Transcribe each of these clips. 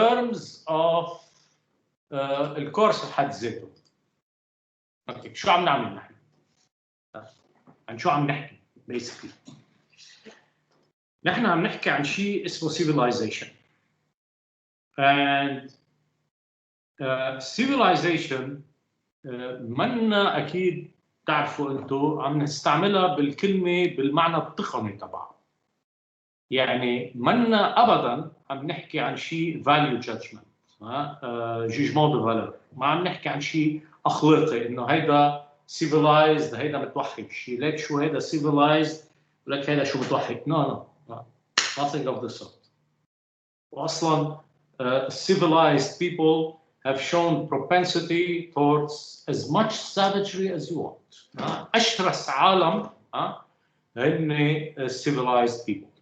terms of الكورس بحد ذاته. اوكي شو عم نعمل نحن؟ عن شو عم نحكي basically؟ نحن عم نحكي عن شيء اسمه civilization. And civilization منا اكيد تعرفوا انتم عم نستعملها بالكلمه بالمعنى التقني تبعها. يعني منا ابدا عم نحكي عن شيء value judgment jugement de valeur، ما عم نحكي عن شيء اخلاقي انه هيدا civilized هيدا متوحد، شيء ليك شو هيدا civilized ولك هيدا شو متوحد. no nothing of the sort. واصلا civilized people have shown propensity towards as much savagery as you want. اشرس عالم هن civilized people.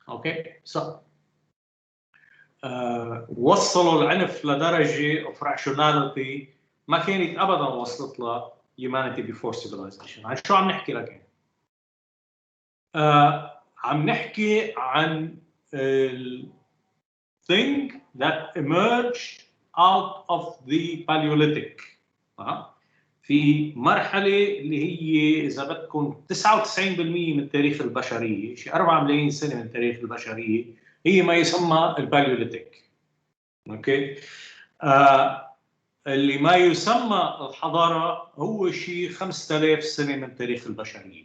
اوكي so وصلوا العنف لدرجه of rationality ما كانت ابدا وصلت لها humanity before civilization. عن شو عم نحكي لك؟ عم نحكي عن thing that emerged out of the Paleolithic. في مرحله اللي هي اذا بدكم 99% من تاريخ البشريه، شيء 4 ملايين سنه من تاريخ البشريه، هي ما يسمى الباليوليتيك. اوكي اللي ما يسمى الحضاره هو شيء 5000 سنه من تاريخ البشريه.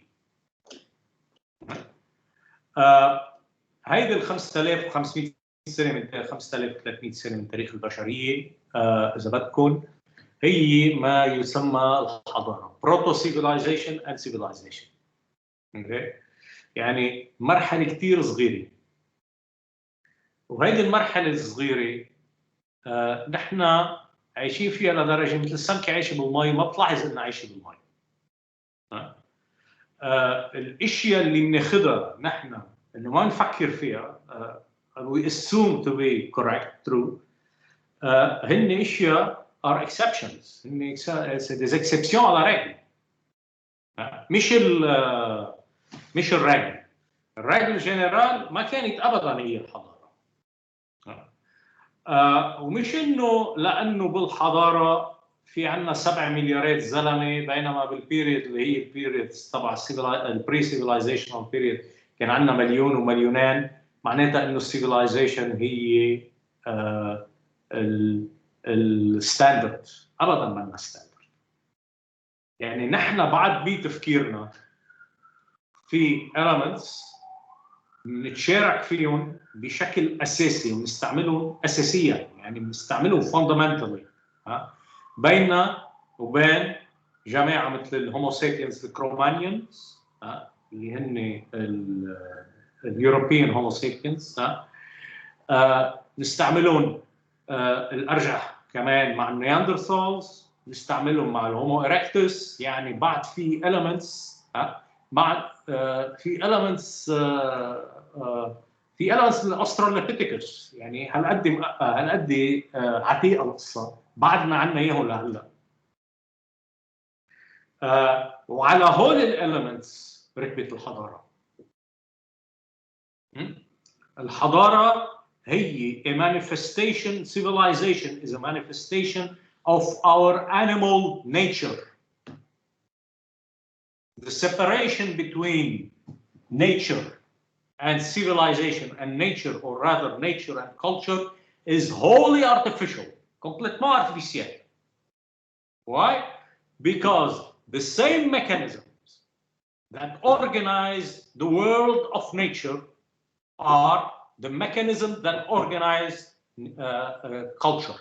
هيدي ال 5500 سنه من 5300 سنه من تاريخ البشريه اذا بدكم هي ما يسمى الحضاره proto civilization and civilization. اوكي يعني مرحله كثير صغيره، وهيدي المرحله الصغيره نحن عايشين فيها لدرجه مثل السمكه عايشه بالمي ما بتلاحظ انها عايشه بالمي. الاشياء اللي بناخذها نحن انه ما نفكر فيها we assume to be correct true هن اشياء are exceptions، هن des exceptions على رجل، مش الرجل. الرجل جنرال ما كانت ابدا هي الحضاره. ومش انه لانه بالحضاره في عندنا 7 مليارات زلمه، بينما بالبيريد اللي هي البيريد تبع البري سيفيلايزيشنال بيريد كان عندنا مليون ومليونين، معناتها انه السيفيلايزيشن هي الستاندرد. ابدا ما لنا ستاندرد. يعني نحن بعد بتفكيرنا في elements بنتشارك فيهم بشكل اساسي وبنستعملهم اساسيا، يعني بنستعملهم fundamentally بيننا وبين جماعه مثل الهومو سابينز الكرومانيانز اللي هن اليوروبيان هومو سابينز، نستعملهم الارجح كمان مع النياندرثالز، نستعملهم مع الهومو اريكتوس. يعني بعد في elements بعد في elements من الاسترالوبيثيكوس. يعني هالقد عتيقه القصه، بعدنا عنا اياهم لهلا. وعلى هول الاليمنتس ركبت الحضاره. الحضاره هي a manifestation, civilization is a manifestation of our animal nature. The separation between nature and civilization and nature, or rather nature and culture, is wholly artificial, complètement artificiel. Why? Because the same mechanisms that organize the world of nature are the mechanisms that organize culture.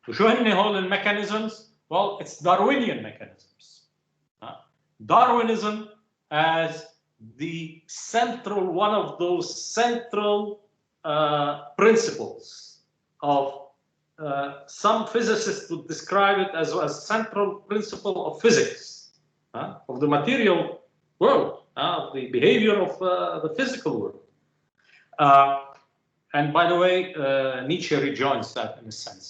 وشو هن هول الميكانيزمز؟ Well, it's Darwinian mechanisms. Darwinism as the central, one of those central principles of some physicists would describe it as a central principle of physics, of the material world, of the behavior of the physical world. And by the way, Nietzsche rejoins that in a sense.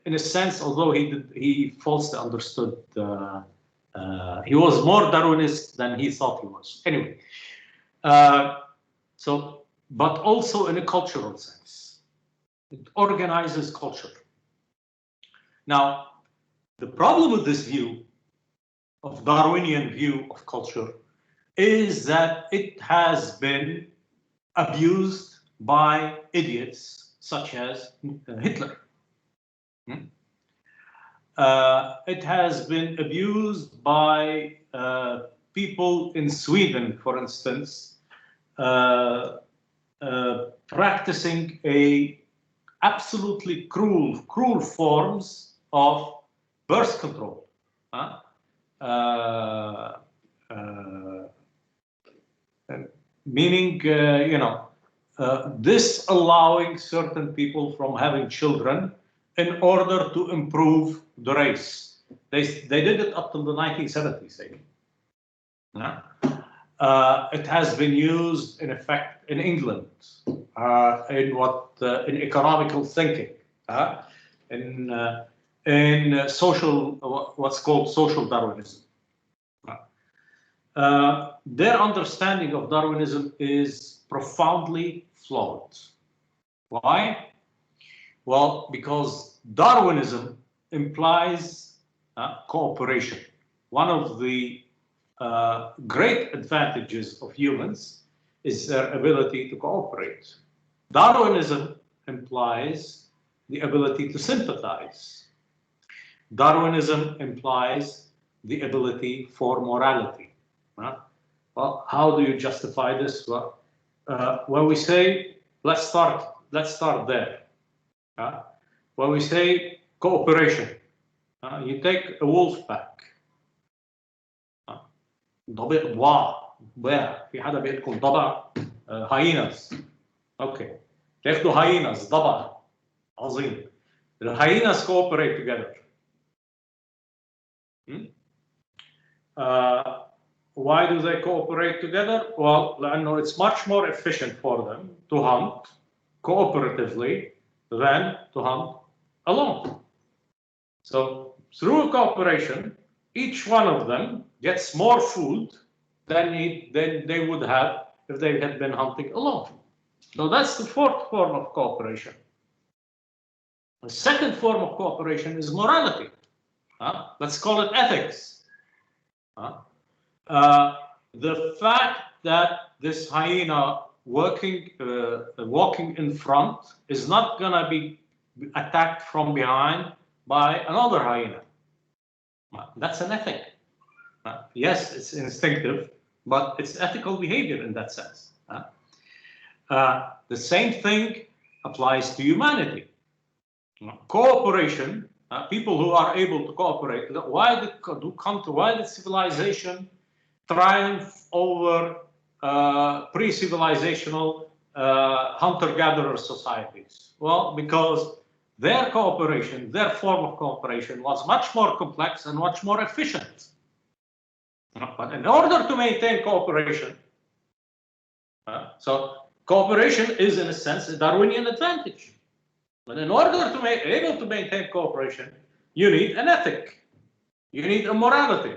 In a sense, although he falsely understood. He was more Darwinist than he thought he was. Anyway, but also in a cultural sense. It organizes culture. Now, the problem with this view, of Darwinian view of culture, is that it has been abused by idiots such as Hitler. It has been abused by people in Sweden, for instance, practicing absolutely cruel forms of birth control. Meaning, this allowing certain people from having children in order to improve the race. They did it up till the 1970s. It has been used in effect in England in economical thinking, in social, what's called social Darwinism. Their understanding of Darwinism is profoundly flawed. Why? Well, because Darwinism implies cooperation. One of the great advantages of humans is their ability to cooperate. Darwinism implies the ability to sympathize. Darwinism implies the ability for morality. Well, how do you justify this? Well, when we say let's start there. When we say cooperation, you take a wolf pack. ضبع ضباع في حدا بيقول لكم ضبع hyenas. Okay. تاخذوا hyenas ضبع عظيم. The hyenas cooperate together. Why do they cooperate together? Well, لأنه it's much more efficient for them to hunt cooperatively than to hunt alone. So through cooperation, each one of them gets more food than they would have if they had been hunting alone. So that's the fourth form of cooperation. The second form of cooperation is morality. Let's call it ethics. The fact that this hyena walking in front is not going to be attacked from behind by another hyena. That's an ethic. Yes, it's instinctive, but it's ethical behavior in that sense. The same thing applies to humanity. Cooperation, people who are able to cooperate, why did civilization triumph over pre-civilizational hunter-gatherer societies? Well, because their cooperation, their form of cooperation was much more complex and much more efficient. But in order to maintain cooperation, so cooperation is in a sense a Darwinian advantage. But in order to be able to maintain cooperation, you need an ethic. You need a morality.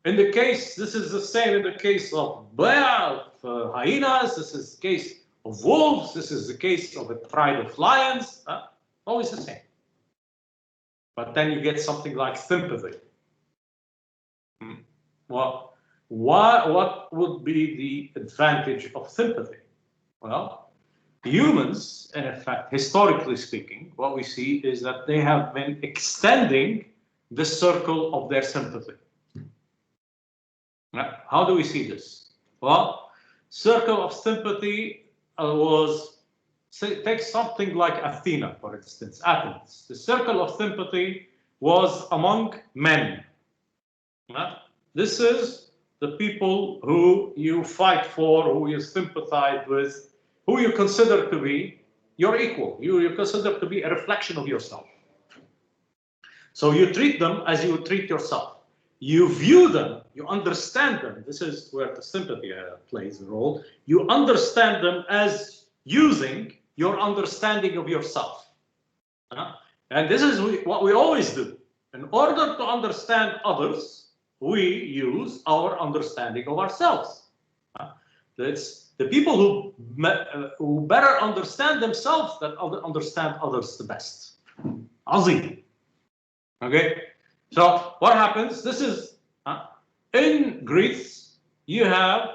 In the case, this is the same in the case of hyenas, this is the case of wolves, this is the case of a pride of lions, always the same. But then you get something like sympathy. Well, what would be the advantage of sympathy? Well, humans, in fact, historically speaking, what we see is that they have been extending the circle of their sympathy. How do we see this? Well, circle of sympathy take something like Athena, for instance, Athens. The circle of sympathy was among men. This is the people who you fight for, who you sympathize with, who you consider to be your equal, you consider to be a reflection of yourself. So you treat them as you would treat yourself. You view them, you understand them. This is where the sympathy plays a role. You understand them as using your understanding of yourself. And this is what we always do. In order to understand others, we use our understanding of ourselves. It's the people who better understand themselves that understand others the best. Azim. Okay, so what happens? This is in Greece. You have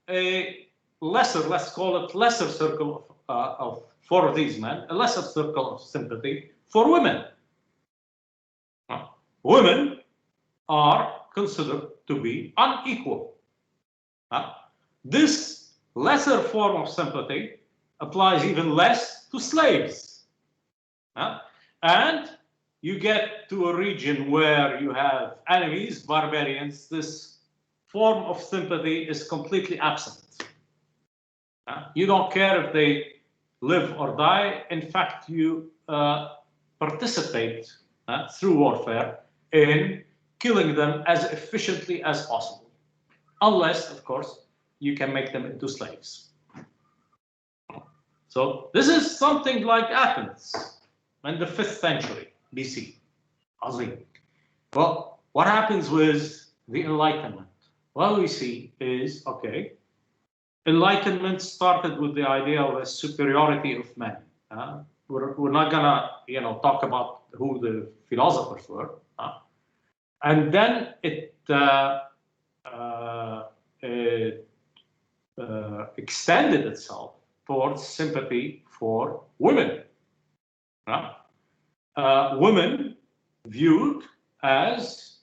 a lesser, let's call it lesser circle for these men, a lesser circle of sympathy for women. Women are considered to be unequal. This lesser form of sympathy applies even less to slaves. And you get to a region where you have enemies, barbarians, this form of sympathy is completely absent. You don't care if they live or die. In fact, you participate through warfare in killing them as efficiently as possible, unless, of course, you can make them into slaves. So this is something like Athens in the 5th century BC. Azim. Well, what happens with the Enlightenment? What we see is, okay, Enlightenment started with the idea of a superiority of men. We're not gonna, talk about who the philosophers were. And then it extended itself towards sympathy for women. Women viewed as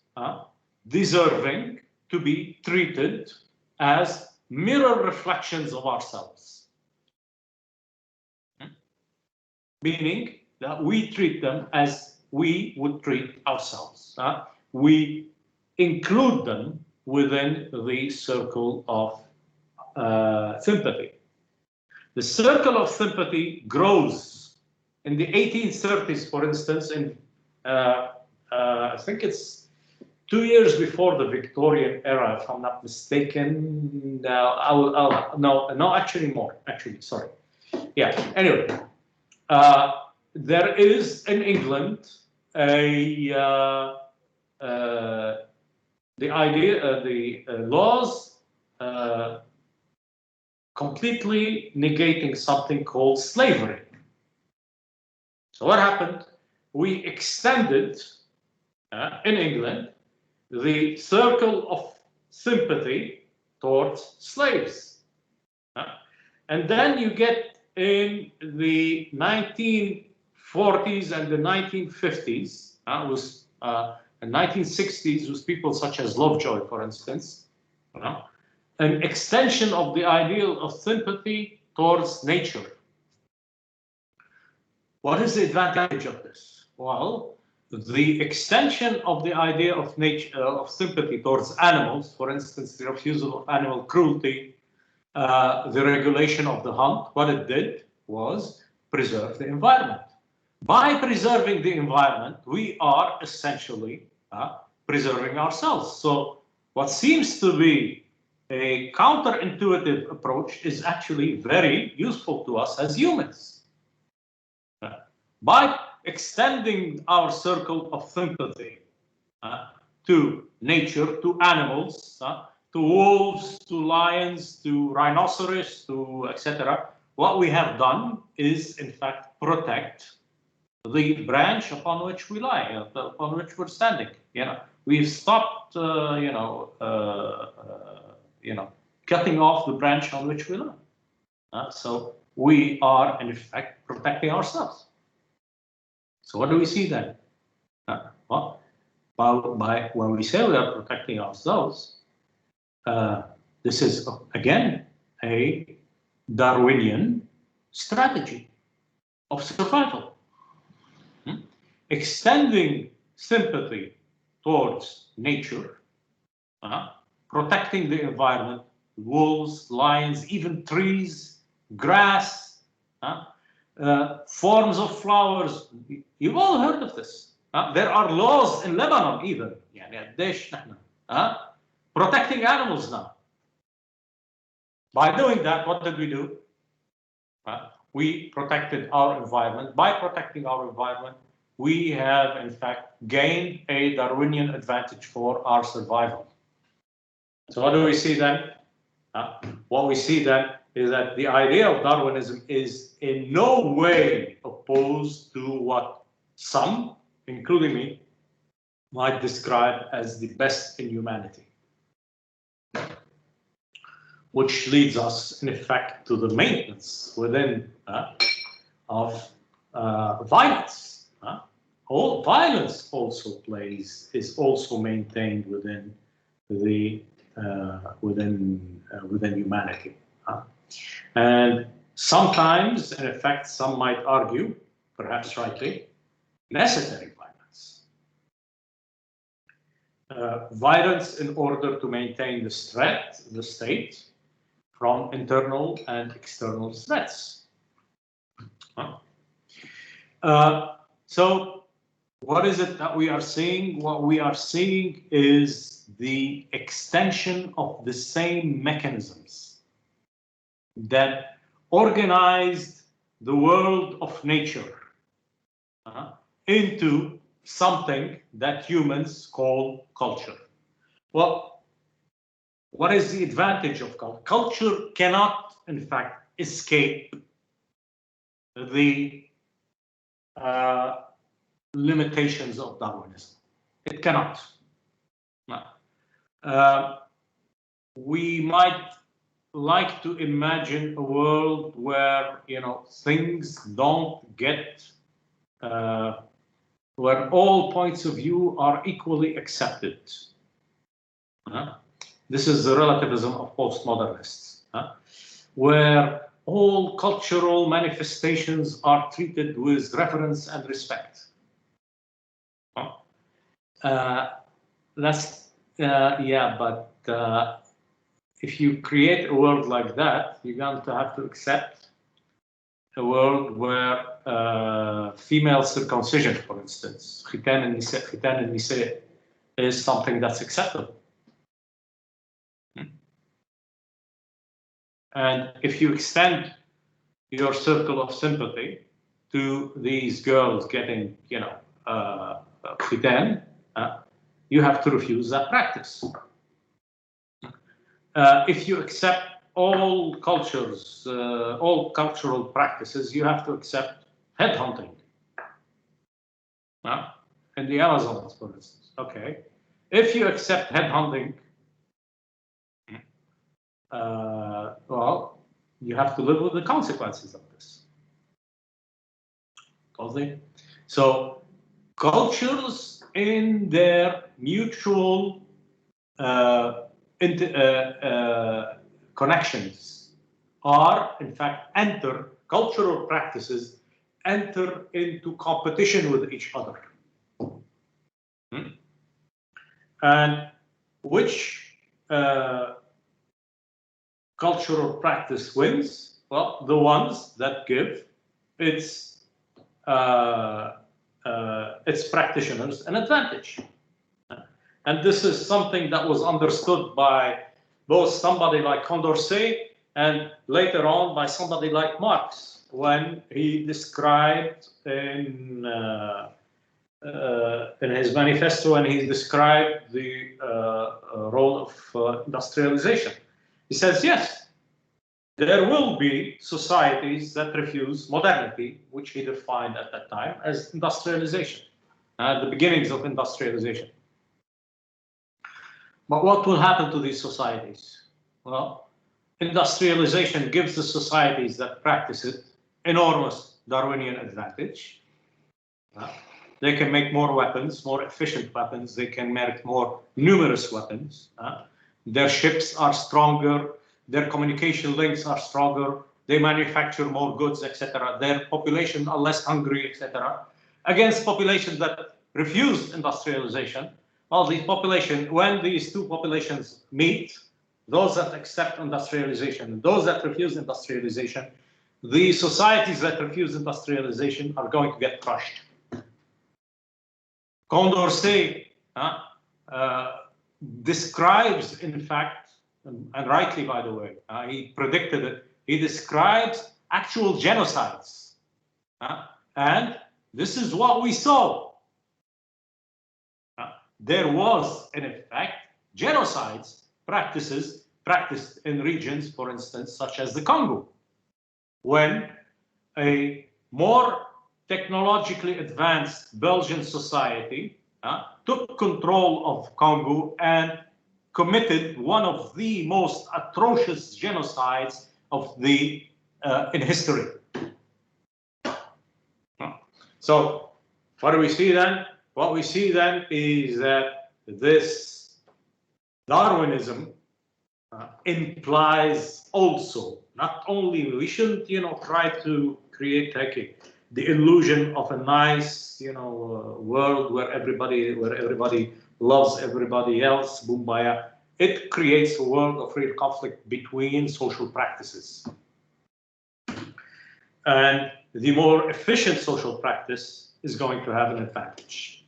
deserving to be treated as mirror reflections of ourselves. Meaning that we treat them as we would treat ourselves. We include them within the circle of sympathy. The circle of sympathy grows in the 1830s, for instance, in I think it's 2 years before the Victorian era, if I'm not mistaken. No, actually more. Actually, sorry. Yeah. Anyway, there is in England the idea, the laws completely negating something called slavery. So what happened? We extended in England the circle of sympathy towards slaves. And then you get in the 1940s and the 1950s, the 1960s with people such as Lovejoy, for instance, an extension of the ideal of sympathy towards nature. What is the advantage of this? Well, the extension of the idea of nature, of sympathy towards animals, for instance, the refusal of animal cruelty, the regulation of the hunt, what it did was preserve the environment. By preserving the environment, we are essentially preserving ourselves. So what seems to be a counterintuitive approach is actually very useful to us as humans. By extending our circle of sympathy to nature, to animals, to wolves, to lions, to rhinoceros, to etc., what we have done is, in fact, protect the branch upon which we lie, upon which we're standing. We've stopped, cutting off the branch on which we lie. So we are, in fact, protecting ourselves. So what do we see then? Well, when we say we are protecting ourselves, this is, again, a Darwinian strategy of survival. Extending sympathy towards nature, protecting the environment, wolves, lions, even trees, grass, forms of flowers. You've all heard of this. There are laws in Lebanon even, protecting animals now. By doing that, what did we do? We protected our environment. By protecting our environment, we have, in fact, gained a Darwinian advantage for our survival. So what do we see then? What we see then is that the idea of Darwinism is in no way opposed to what some, including me, might describe as the best in humanity, which leads us, in effect, to the maintenance within of violence. All violence also is also maintained within the within humanity. And sometimes, in effect, some might argue, perhaps rightly, necessary violence. Violence in order to maintain the state, from internal and external threats. So what is it that we are seeing? What we are seeing is the extension of the same mechanisms that organized the world of nature into something that humans call culture. Well, what is the advantage of culture? Culture cannot, in fact, escape the limitations of Darwinism. It cannot. We might like to imagine a world where, you know, things don't get, where all points of view are equally accepted. This is the relativism of postmodernists, where all cultural manifestations are treated with reverence and respect. Yeah, but if you create a world like that, you're going to have to accept a world where female circumcision, for instance, khitan al-nisa, is something that's acceptable. And if you extend your circle of sympathy to these girls getting, you know, khitan, you have to refuse that practice. If you accept all cultures, all cultural practices, you have to accept headhunting. In the Amazons, for instance. Okay. If you accept headhunting, well, you have to live with the consequences of this. So cultures in their mutual connections are, in fact, cultural practices enter into competition with each other. And which cultural practice wins? Well, the ones that give its practitioners an advantage. And this is something that was understood by both somebody like Condorcet and later on by somebody like Marx when he described in his manifesto, when he described the role of industrialization. He says, yes, there will be societies that refuse modernity, which he defined at that time as industrialization, the beginnings of industrialization. But what will happen to these societies? Well, industrialization gives the societies that practice it enormous Darwinian advantage. They can make more weapons, more efficient weapons. They can make more numerous weapons. Their ships are stronger. Their communication links are stronger. They manufacture more goods, etc. Their population are less hungry, etc. Against populations that refuse industrialization. Well, the population, when these two populations meet, those that accept industrialization and those that refuse industrialization, the societies that refuse industrialization are going to get crushed. Condorcet describes, in fact, and rightly, by the way, he predicted it, he describes actual genocides. And this is what we saw. There was, in effect, genocides, practices practiced in regions, for instance, such as the Congo, when a more technologically advanced Belgian society took control of Congo and committed one of the most atrocious genocides of in history. So what do we see then? What we see then is that this Darwinism implies also not only we shouldn't try to create like the illusion of a nice world where everybody loves everybody else, Bumbaya. It creates a world of real conflict between social practices. And the more efficient social practice is going to have an advantage.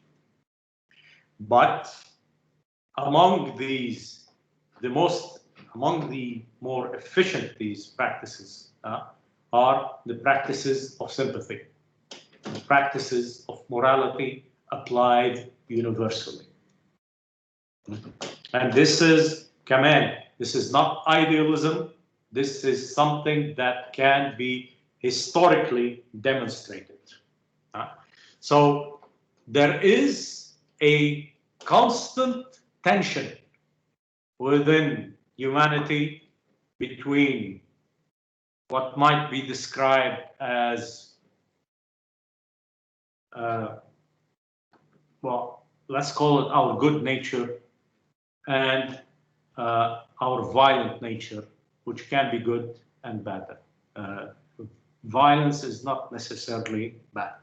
But among the more efficient these practices are the practices of sympathy, the practices of morality applied universally. And this is Kamal. This is not idealism. This is something that can be historically demonstrated. So there is a constant tension within humanity between what might be described as, well, let's call it our good nature and our violent nature, which can be good and bad. Violence is not necessarily bad.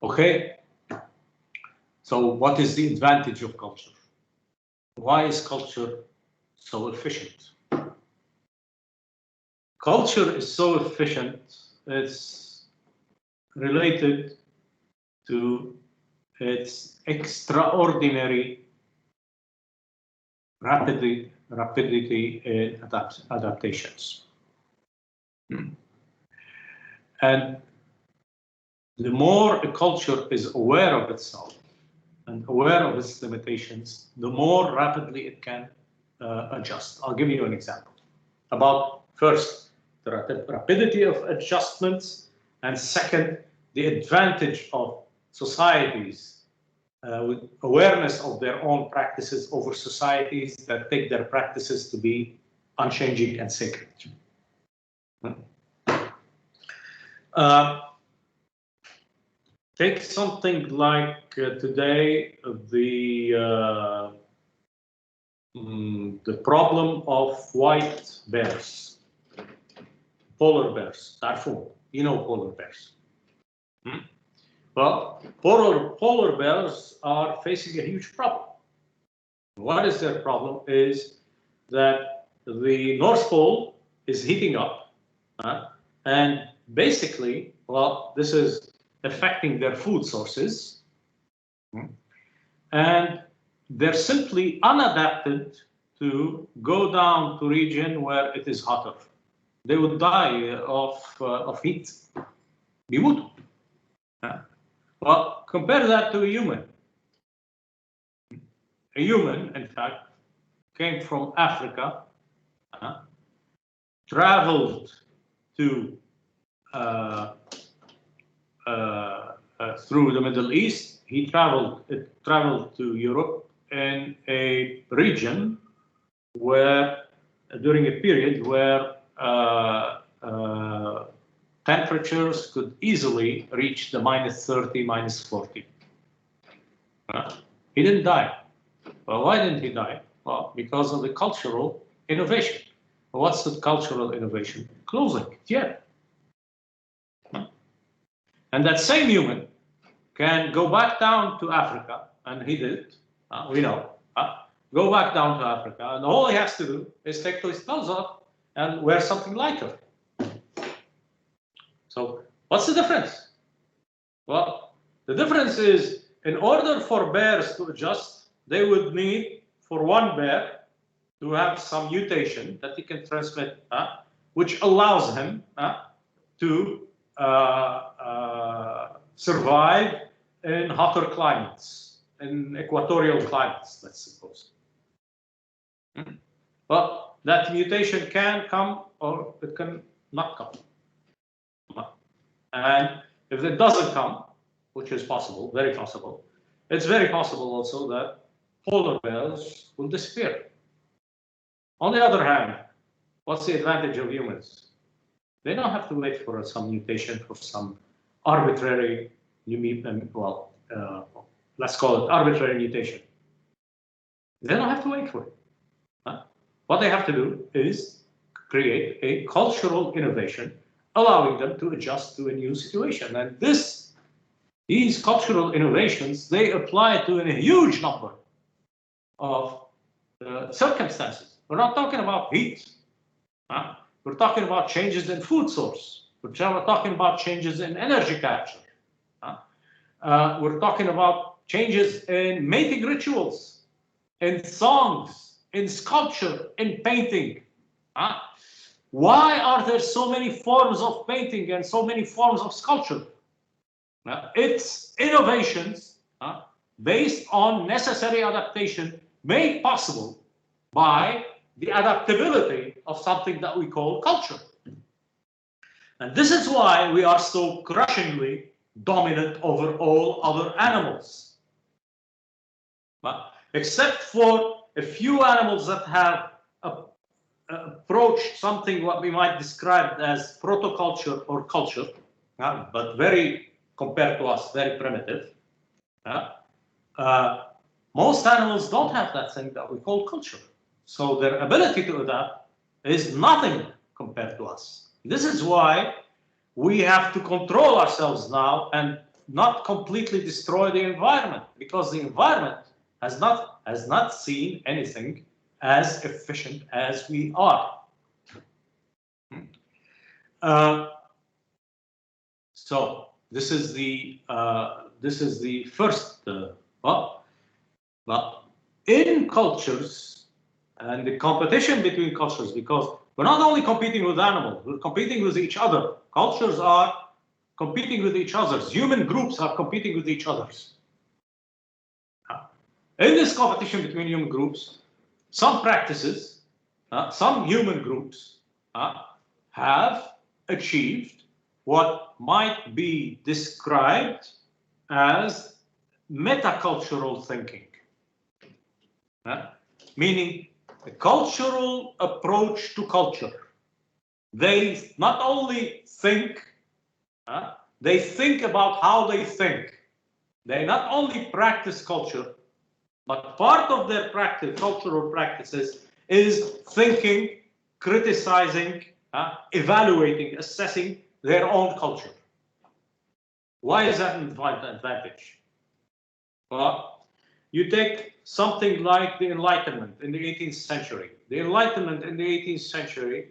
Okay, so what is the advantage of culture? Why is culture so efficient? Culture is so efficient, it's related to its extraordinary rapidity in adaptations. And the more a culture is aware of itself and aware of its limitations, the more rapidly it can adjust. I'll give you an example about, first, the rapidity of adjustments, and second, the advantage of societies with awareness of their own practices over societies that take their practices to be unchanging and sacred. Take something like today, the problem of white bears, polar bears, Darfur, polar bears. Well, polar bears are facing a huge problem. What is their problem is that the North Pole is heating up, and basically, well, this is affecting their food sources, and they're simply unadapted to go down to region where it is hotter. They would die of heat. بيموتوا. Well, compare that to a human. A human, in fact, came from Africa, traveled to through the Middle East. He traveled to Europe in a region where, during a period where temperatures could easily reach the -30, -40. He didn't die. Well, why didn't he die? Well, because of the cultural innovation. What's the cultural innovation? Clothing, yeah. And that same human can go back down to Africa, and he did, we know, go back down to Africa, and all he has to do is take his clothes off and wear something lighter. So what's the difference? Well, the difference is, in order for bears to adjust, they would need, for one bear, to have some mutation that he can transmit, which allows him to survive in hotter climates, in equatorial climates, let's suppose. Well, that mutation can come or it can not come. And if it doesn't come, which is possible, very possible, it's very possible also that polar bears will disappear. On the other hand, what's the advantage of humans? They don't have to wait for some mutation, for some arbitrary, let's call it arbitrary mutation. They don't have to wait for it. What they have to do is create a cultural innovation, allowing them to adjust to a new situation. And these cultural innovations, they apply to a huge number of circumstances. We're not talking about heat. We're talking about changes in food source. We're talking about changes in energy capture. We're talking about changes in mating rituals, in songs, in sculpture, in painting. Why are there so many forms of painting and so many forms of sculpture? It's innovations based on necessary adaptation made possible by the adaptability of something that we call culture. And this is why we are so crushingly dominant over all other animals. Except for a few animals that have approached something what we might describe as protoculture or culture, but very, compared to us, very primitive. Most animals don't have that thing that we call culture. So their ability to adapt is nothing compared to us. This is why we have to control ourselves now and not completely destroy the environment, because the environment has not seen anything as efficient as we are. So this is the first. But in cultures and the competition between cultures, because we're not only competing with animals, we're competing with each other. Cultures are competing with each other. Human groups are competing with each other. In this competition between human groups, some practices, some human groups have achieved what might be described as metacultural thinking, meaning a cultural approach to culture. They not only think, they think about how they think. They not only practice culture, but part of their cultural practices is thinking, criticizing, evaluating, assessing their own culture. Why is that an advantage? Well, you take something like the Enlightenment in the 18th century. The Enlightenment in the 18th century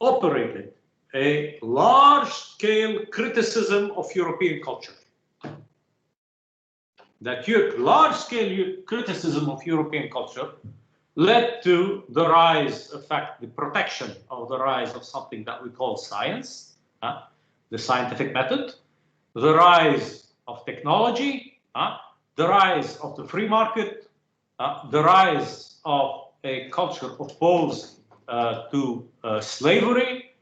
operated a large-scale criticism of European culture. That large-scale criticism of European culture led to the rise, in fact, the protection of the rise of something that we call science, the scientific method, the rise of technology, the rise of the free market, the rise of a culture opposed to slavery,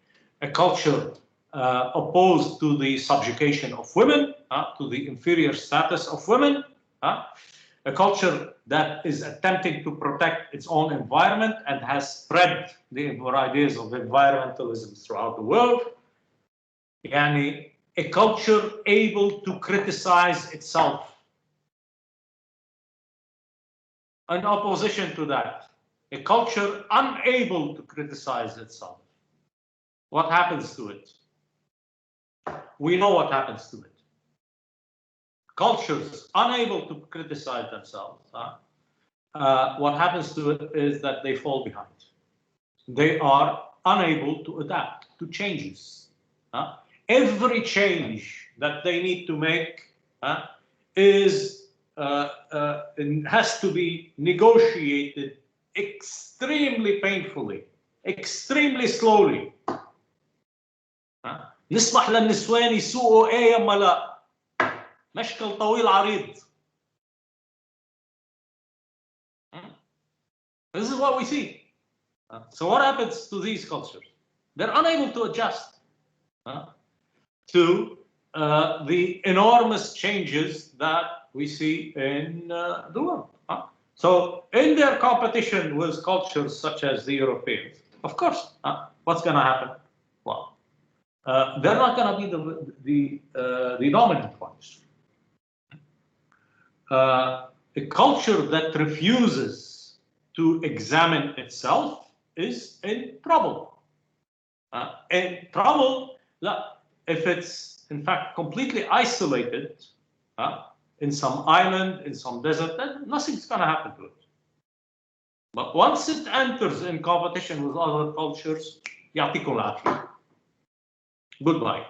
a culture opposed to the subjugation of women, to the inferior status of women, a culture that is attempting to protect its own environment and has spread the ideas of environmentalism throughout the world. Yani, a culture able to criticize itself. In opposition to that, a culture unable to criticize itself. What happens to it? We know what happens to it. Cultures unable to criticize themselves, what happens to it is that they fall behind. They are unable to adapt to changes. Every change that they need to make has to be negotiated extremely painfully, extremely slowly. نسمح للنسوان يسوقوا ايه يما لا مشكل طويل عريض. This is what we see. So what happens to these cultures? They're unable to adjust to the enormous changes that we see in the world. So in their competition with cultures such as the Europeans, of course, what's going to happen? Well, they're not going to be the dominant ones. A culture that refuses to examine itself is in trouble. In trouble, if it's in fact completely isolated in some island, in some desert, then nothing's going to happen to it. But once it enters in competition with other cultures, يعطيكم العافية. Goodbye.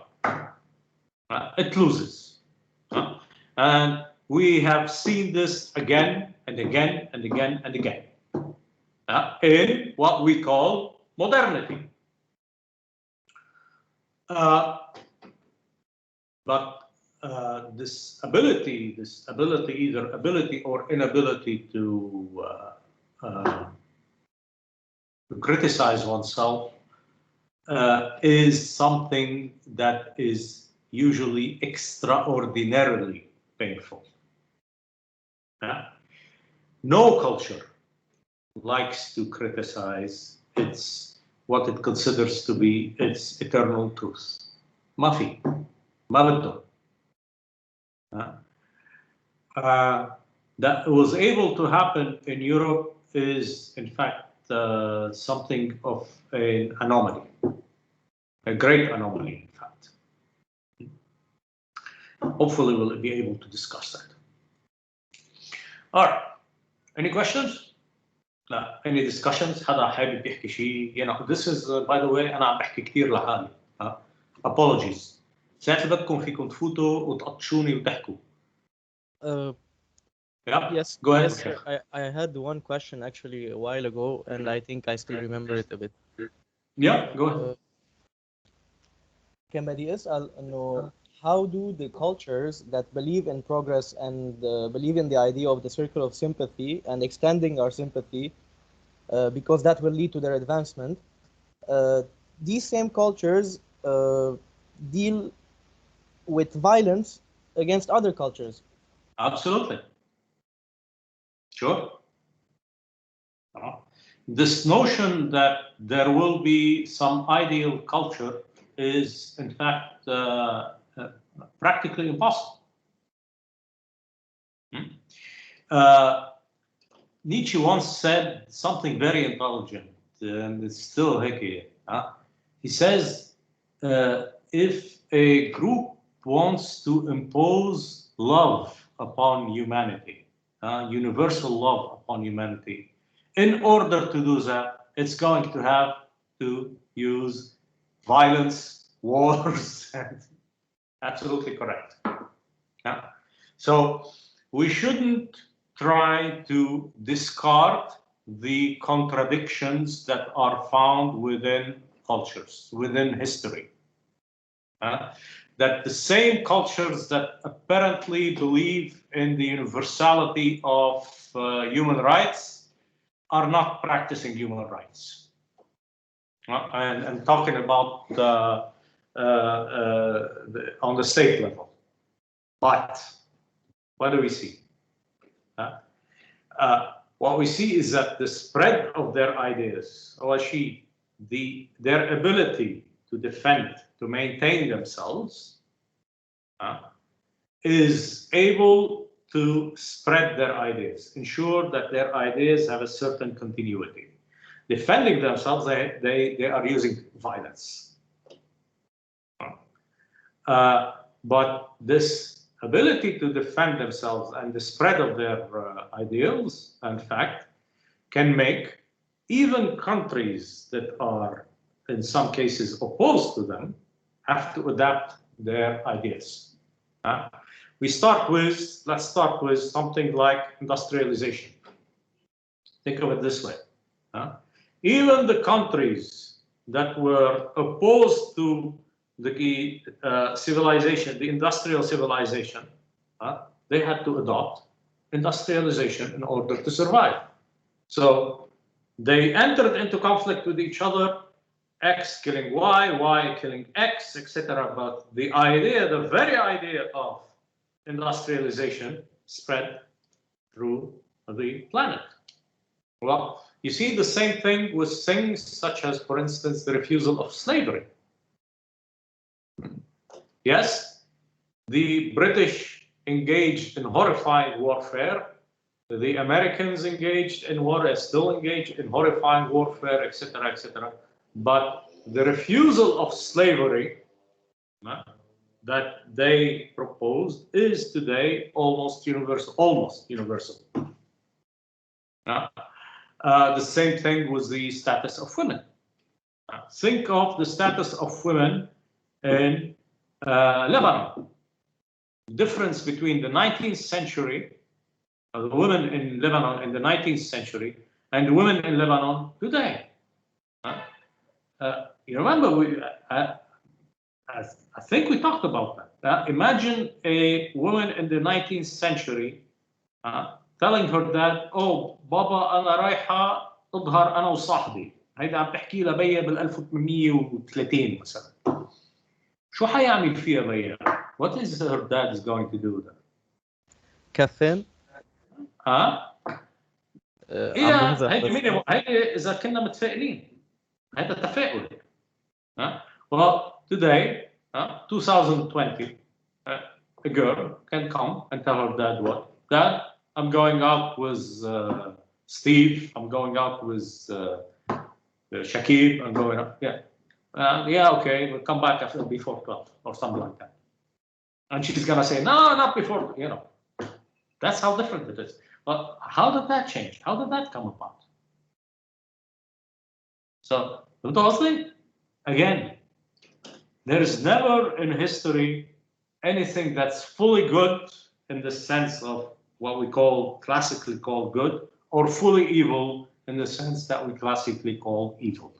It loses. And we have seen this again and again and again and again in what we call modernity. But this ability, either ability or inability to criticize oneself is something that is usually extraordinarily painful. No culture likes to criticize what it considers to be its eternal truth. ما في. ما بده. That was able to happen in Europe is, in fact, something of an anomaly, a great anomaly, in fact. Hopefully, we'll be able to discuss that. All right. Any questions? لا. Any discussions? حدا حابب يحكي شيء؟ This is, by the way, أنا عم بحكي كثير لحالي. Apologies. ساعات اللي بدكم فيكم تفوتوا وتقطشوني وتحكوا. Yeah. Yes. Go ahead. Yes, sir. I had one question actually a while ago, and I think I still remember it a bit. Yeah. Go ahead. كان بدي أسأل إنه how do the cultures that believe in progress and believe in the idea of the circle of sympathy and extending our sympathy because that will lead to their advancement, these same cultures deal with violence against other cultures? Absolutely. Sure. This notion that there will be some ideal culture is, in fact, practically impossible. Nietzsche once said something very intelligent, and it's still here. He says, if a group wants to impose love upon humanity, universal love upon humanity, in order to do that, it's going to have to use violence, wars. Absolutely correct. So we shouldn't try to discard the contradictions that are found within cultures, within history. That the same cultures that apparently believe in the universality of human rights are not practicing human rights. And talking about on the state level. But what do we see? What we see is that the spread of their ideas, their ability to defend, to maintain themselves, is able to spread their ideas, ensure that their ideas have a certain continuity. Defending themselves, they are using violence. But this ability to defend themselves and the spread of their ideals, in fact, can make even countries that are, in some cases, opposed to them, have to adapt their ideas. Let's start with something like industrialization. Think of it this way. Even the countries that were opposed to the civilization, the industrial civilization, they had to adopt industrialization in order to survive. So They entered into conflict with each other, X killing Y, Y killing X, etc. But the idea, the very idea of industrialization spread through the planet. Well, you see the same thing with things such as, for instance, the refusal of slavery. Yes, the British engaged in horrifying warfare. The Americans engaged in war, still engaged in horrifying warfare, etc., etc. But the refusal of slavery that they proposed is today almost universal. Almost universal. The same thing with the status of women. Think of the status of women in Lebanon. The difference between the 19th century, the women in Lebanon in the 19th century, and the women in Lebanon today. You remember, I think we talked about that. Imagine a woman in the 19th century telling her dad, oh, بابا أنا رايحة أظهر أنا وصاحبي. هيدا عم تحكي لها بيا بال 1830 مثلا. شو حيعمل فيها بيا؟ What is her dad is going to do then? كفن. هيدي إذا كنا متفائلين. هيدا تفاؤل. Well, today, 2020, a girl can come and tell her dad what? Dad, I'm going out with Steve. I'm going out with Shakib. I'm going out. Yeah. Yeah, okay. We'll come back before 12 or something like that. And she's going to say, no, not before, you know. That's how different it is. But how did that change? How did that come about? So, again, there is never in history anything that's fully good in the sense of what we classically call good, or fully evil in the sense that we classically call evil.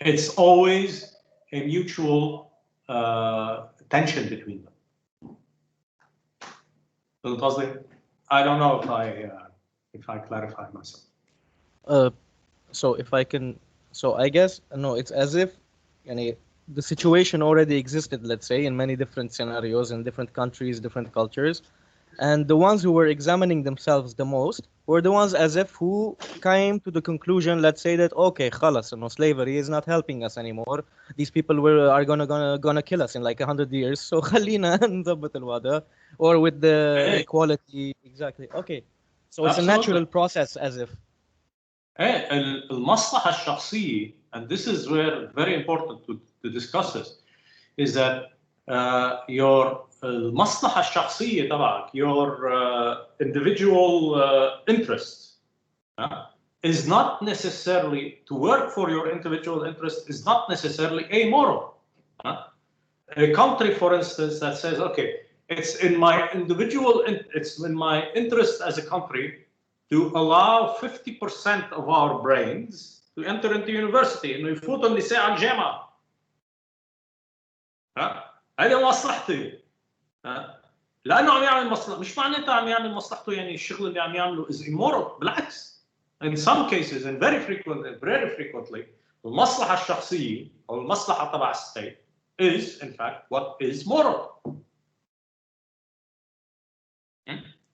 It's always a mutual tension between them. I don't know if I clarified myself. So if I can, so I guess no, it's as if, the situation already existed, let's say, in many different scenarios in different countries, different cultures, and the ones who were examining themselves the most were the ones as if who came to the conclusion, let's say, that okay, خلاص, slavery is not helping us anymore. These people are gonna kill us in like 100 years. So خلينا نظبط الوضع, or with the equality, exactly. Okay, so it's a natural process, as if. المصلحة الشخصية, and this is where very important to discuss this, is that your المصلحة الشخصية تبعك, your individual interest is not necessarily, to work for your individual interest is not necessarily amoral. A country, for instance, that says, okay, it's in my interest as a country to allow 50% of our brains to enter into university, انه يفوتوا النساء على الجامعة. هذه مصلحتي. لأنه عم يعمل مصلحة، مش معناتها عم يعمل مصلحته يعني الشغل اللي عم يعمله is immoral، بالعكس. In some cases and very frequently المصلحة الشخصية أو المصلحة تبع السtate is in fact what is moral.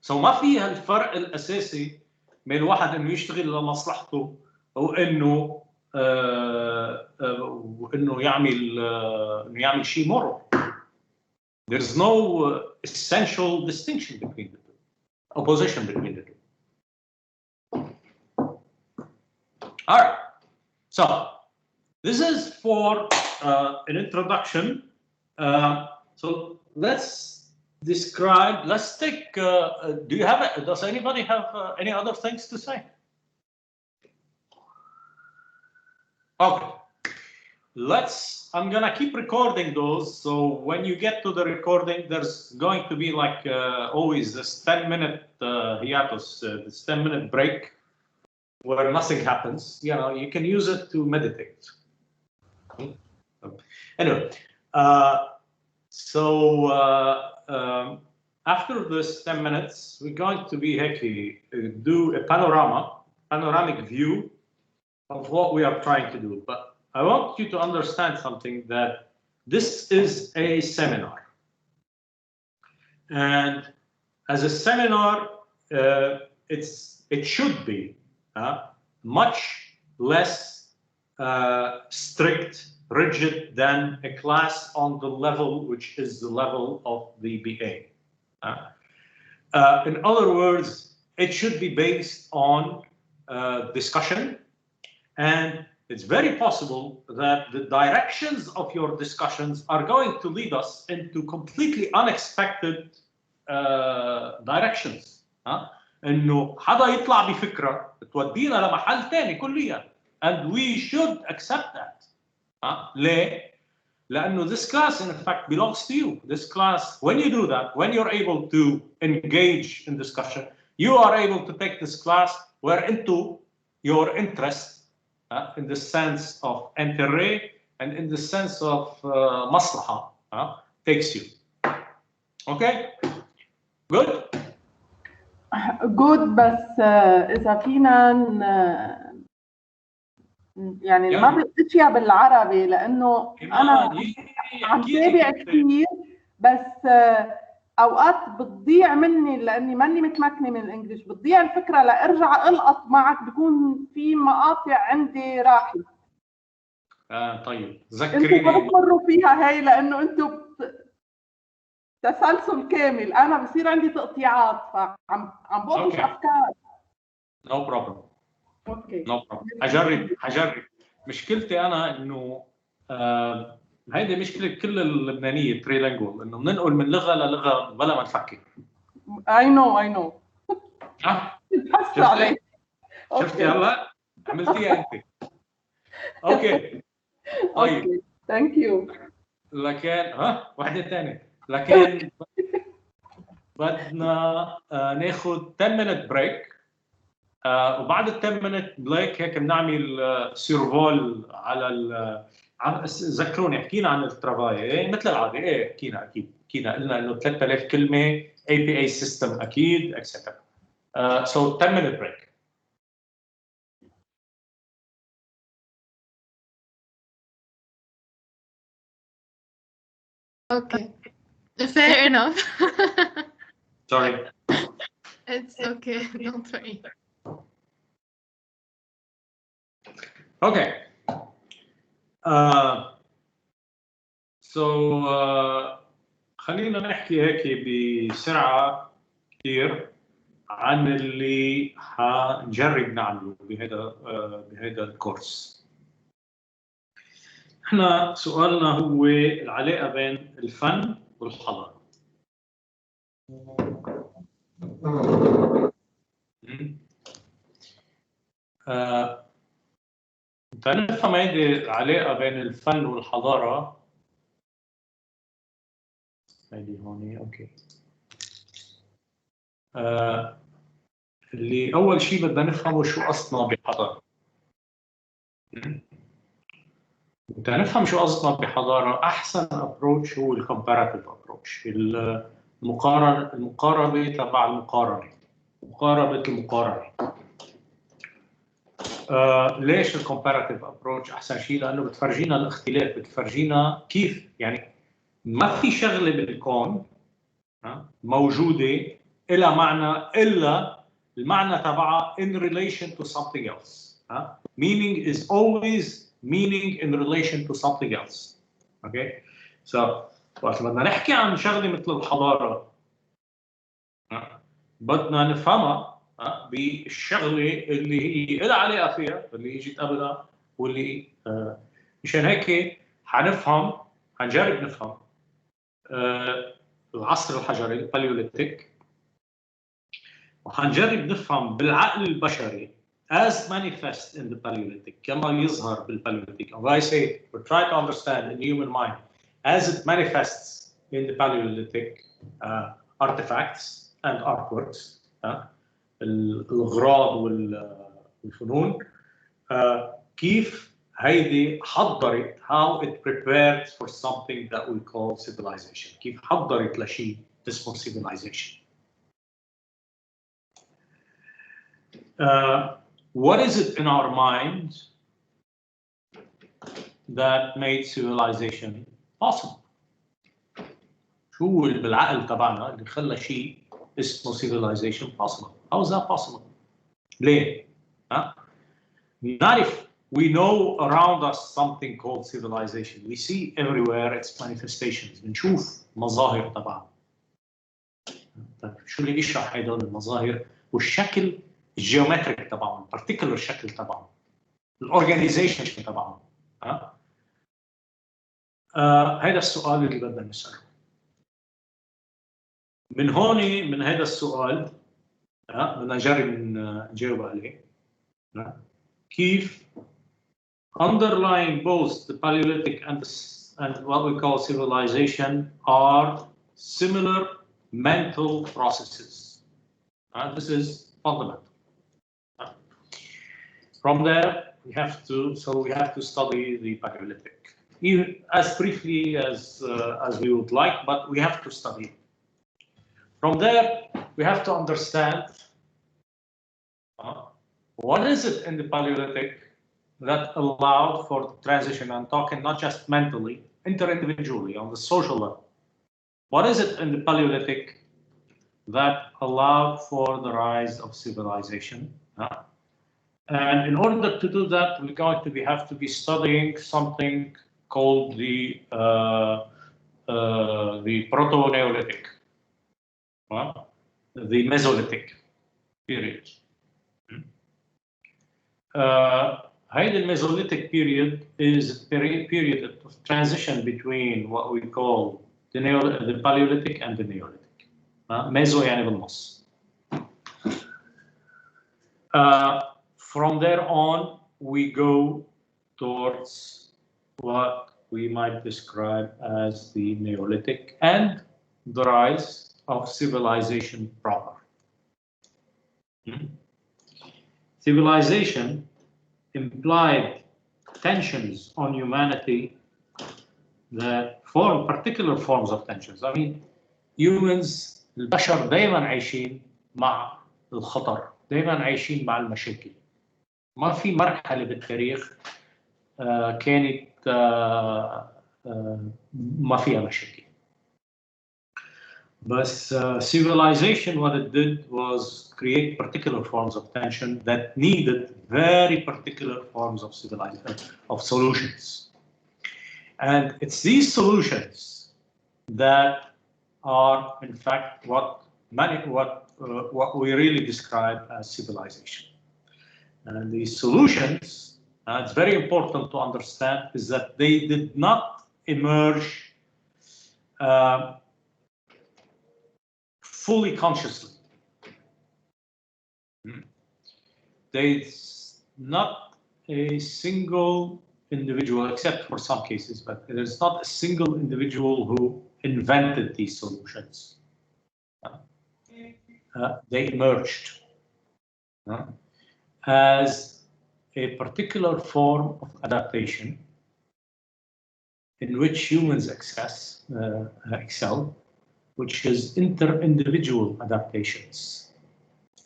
So ما فيها الفرق الأساسي من الواحد إنه يشتغل لمصلحته أو إنه إنه يعمل شيء moral. There's no essential distinction between the two, opposition between the two. All right. So this is for an introduction. So let's describe. Let's take. Does anybody have any other things to say? Okay. I'm gonna keep recording those. So when you get to the recording, there's going to be like always this 10-minute hiatus, this 10-minute break where nothing happens. You know, you can use it to meditate. Anyway, after this 10 minutes, we're going to be do a panorama panoramic view of what we are trying to do. But I want you to understand something, that this is a seminar. And as a seminar, it should be much less strict, rigid than a class on the level which is the level of the BA. In other words, it should be based on discussion, and it's very possible that the directions of your discussions are going to lead us into completely unexpected directions. انه حدا يطلع بفكره تودينا لمحل ثاني كليا, and we should accept that. ليه؟ لأنه this class in fact belongs to you. This class, when you do that, when you're able to engage in discussion, you are able to take this class where into your interest in the sense of intérêt and in the sense of مصلحة takes you. Okay? Good? Good, بس إذا فينا يعني ما بقتش بالعربي لأنه أنا عم تابع كثير, بس أوقات بتضيع مني لأني ماني متمكنة من الإنجليش, بتضيع الفكرة لأرجع ألقط معك, بكون في مقاطع عندي راحت. طيب ذكريني. أنتوا بتمروا فيها هاي لأنه أنتوا تسلسل كامل, أنا بصير عندي تقطيعات فعم بقطش أفكار. No problem. اوكي. No problem. حجرب. مشكلتي أنا إنه هيدي مشكلة كل اللبنانية تريلينجوال, إنه بننقل من لغة للغة بلا ما نفكر. I know. بتحسوا علي. شفتي هلا؟ عملتيها أنت. أوكي. طيب. Thank you. لكن واحدة ثانية. لكن بدنا ناخذ 10 minute break. وبعد ال 10 minute break هيك بنعمل سيرفول على ذكروني, حكينا عن الترافاي مثل العاده. حكينا اكيد قلنا انه 3000 كلمه APA system اكيد etc. So 10 minute break. Okay. Fair enough. Sorry. It's okay. Don't worry. Okay. So خلينا نحكي هيك بسرعة كثير عن اللي حنجرب نعمله بهذا الكورس. احنا سؤالنا هو العلاقة بين الفن والحضارة. نفهم هيدي العلاقة بين الفن والحضارة. هيدي هون اوكي. اللي أول شيء بدنا نفهمه شو قصدنا بحضارة. بدنا نفهم شو قصدنا بحضارة. أحسن أبروتش هو الكومباراتيف أبروتش، المقاربة تبع المقارنة، مقاربة المقارنة. ليش الكومباراتيف ابروتش احسن شيء؟ لانه بتفرجينا الاختلاف، بتفرجينا كيف يعني ما في شغله بالكون موجوده إلها معنى الا المعنى تبعها in relation to something else. Meaning is always meaning in relation to something else. Okay? So وقت بدنا نحكي عن شغله مثل الحضاره بدنا نفهمها بالشغله اللي هي لها علاقه فيها، اللي اجت قبلها، واللي مشان هيك حنجرب نفهم العصر الحجري الباليوليتيك، وحنجرب نفهم بالعقل البشري as manifest in the Paleolithic، كما يظهر بالباليوليتيك. And I say we try to understand in the human mind as it manifests in the Paleolithic artifacts and artworks. الأغراض والفنون كيف هيدي حضرت how it prepared for something that we call civilization، كيف حضرت لشيء اسمه civilization. what is it in our mind that made civilization possible? شو هو اللي بالعقل تبعنا اللي خلى شيء اسمه civilization possible? How is that possible? ليه؟ ها؟ نعرف, we know around us something called civilization. We see everywhere its manifestations. بنشوف مظاهر تبعها. طيب شو اللي يشرح هدول المظاهر والشكل الجيومتريك تبعهم, particular شكل تبعهم, الاورجانيزيشن تبعهم. ها؟ هذا السؤال اللي بدنا نسأله. من هون من هذا السؤال بدنا نجرب نجاوب عليه. كيف underlying both the Paleolithic and what we call civilization are similar mental processes. This is fundamental. From there, we have to study the Paleolithic, even as briefly as we would like, but we have to study it. From there, we have to understand what is it in the Paleolithic that allowed for the transition. I'm talking not just mentally, inter-individually, on the social level. What is it in the Paleolithic that allowed for the rise of civilization? And in order to do that, we're going to have to be studying something called the Proto-Neolithic, the Mesolithic period. The Mesolithic period is a period of transition between what we call the Paleolithic and the Neolithic. Meso يعني بالنص. From there on, we go towards what we might describe as the Neolithic and the rise of civilization proper. Civilization implied tensions on humanity that form particular forms of tensions. I mean, humans, البشر دائما عايشين مع الخطر, دائما عايشين مع المشاكل. ما في مرحلة بالتاريخ كانت ما فيها مشاكل. But civilization, what it did was create particular forms of tension that needed very particular forms of solutions. And it's these solutions that are, in fact, what we really describe as civilization. And these solutions, it's very important to understand, is that they did not emerge fully consciously. There's not a single individual, except for some cases, but there's not a single individual who invented these solutions. They emerged as a particular form of adaptation in which humans excel, which is inter-individual adaptations.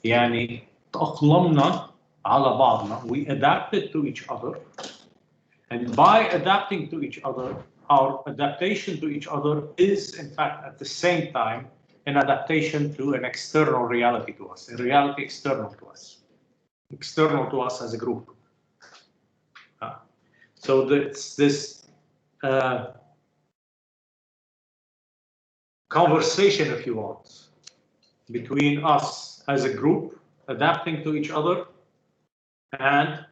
يعني تأقلمنا على بعضنا. We adapted to each other, and by adapting to each other, our adaptation to each other is, in fact, at the same time, an adaptation to an external reality to us, a reality external to us as a group. So it's this conversation, if you want, between us as a group adapting to each other and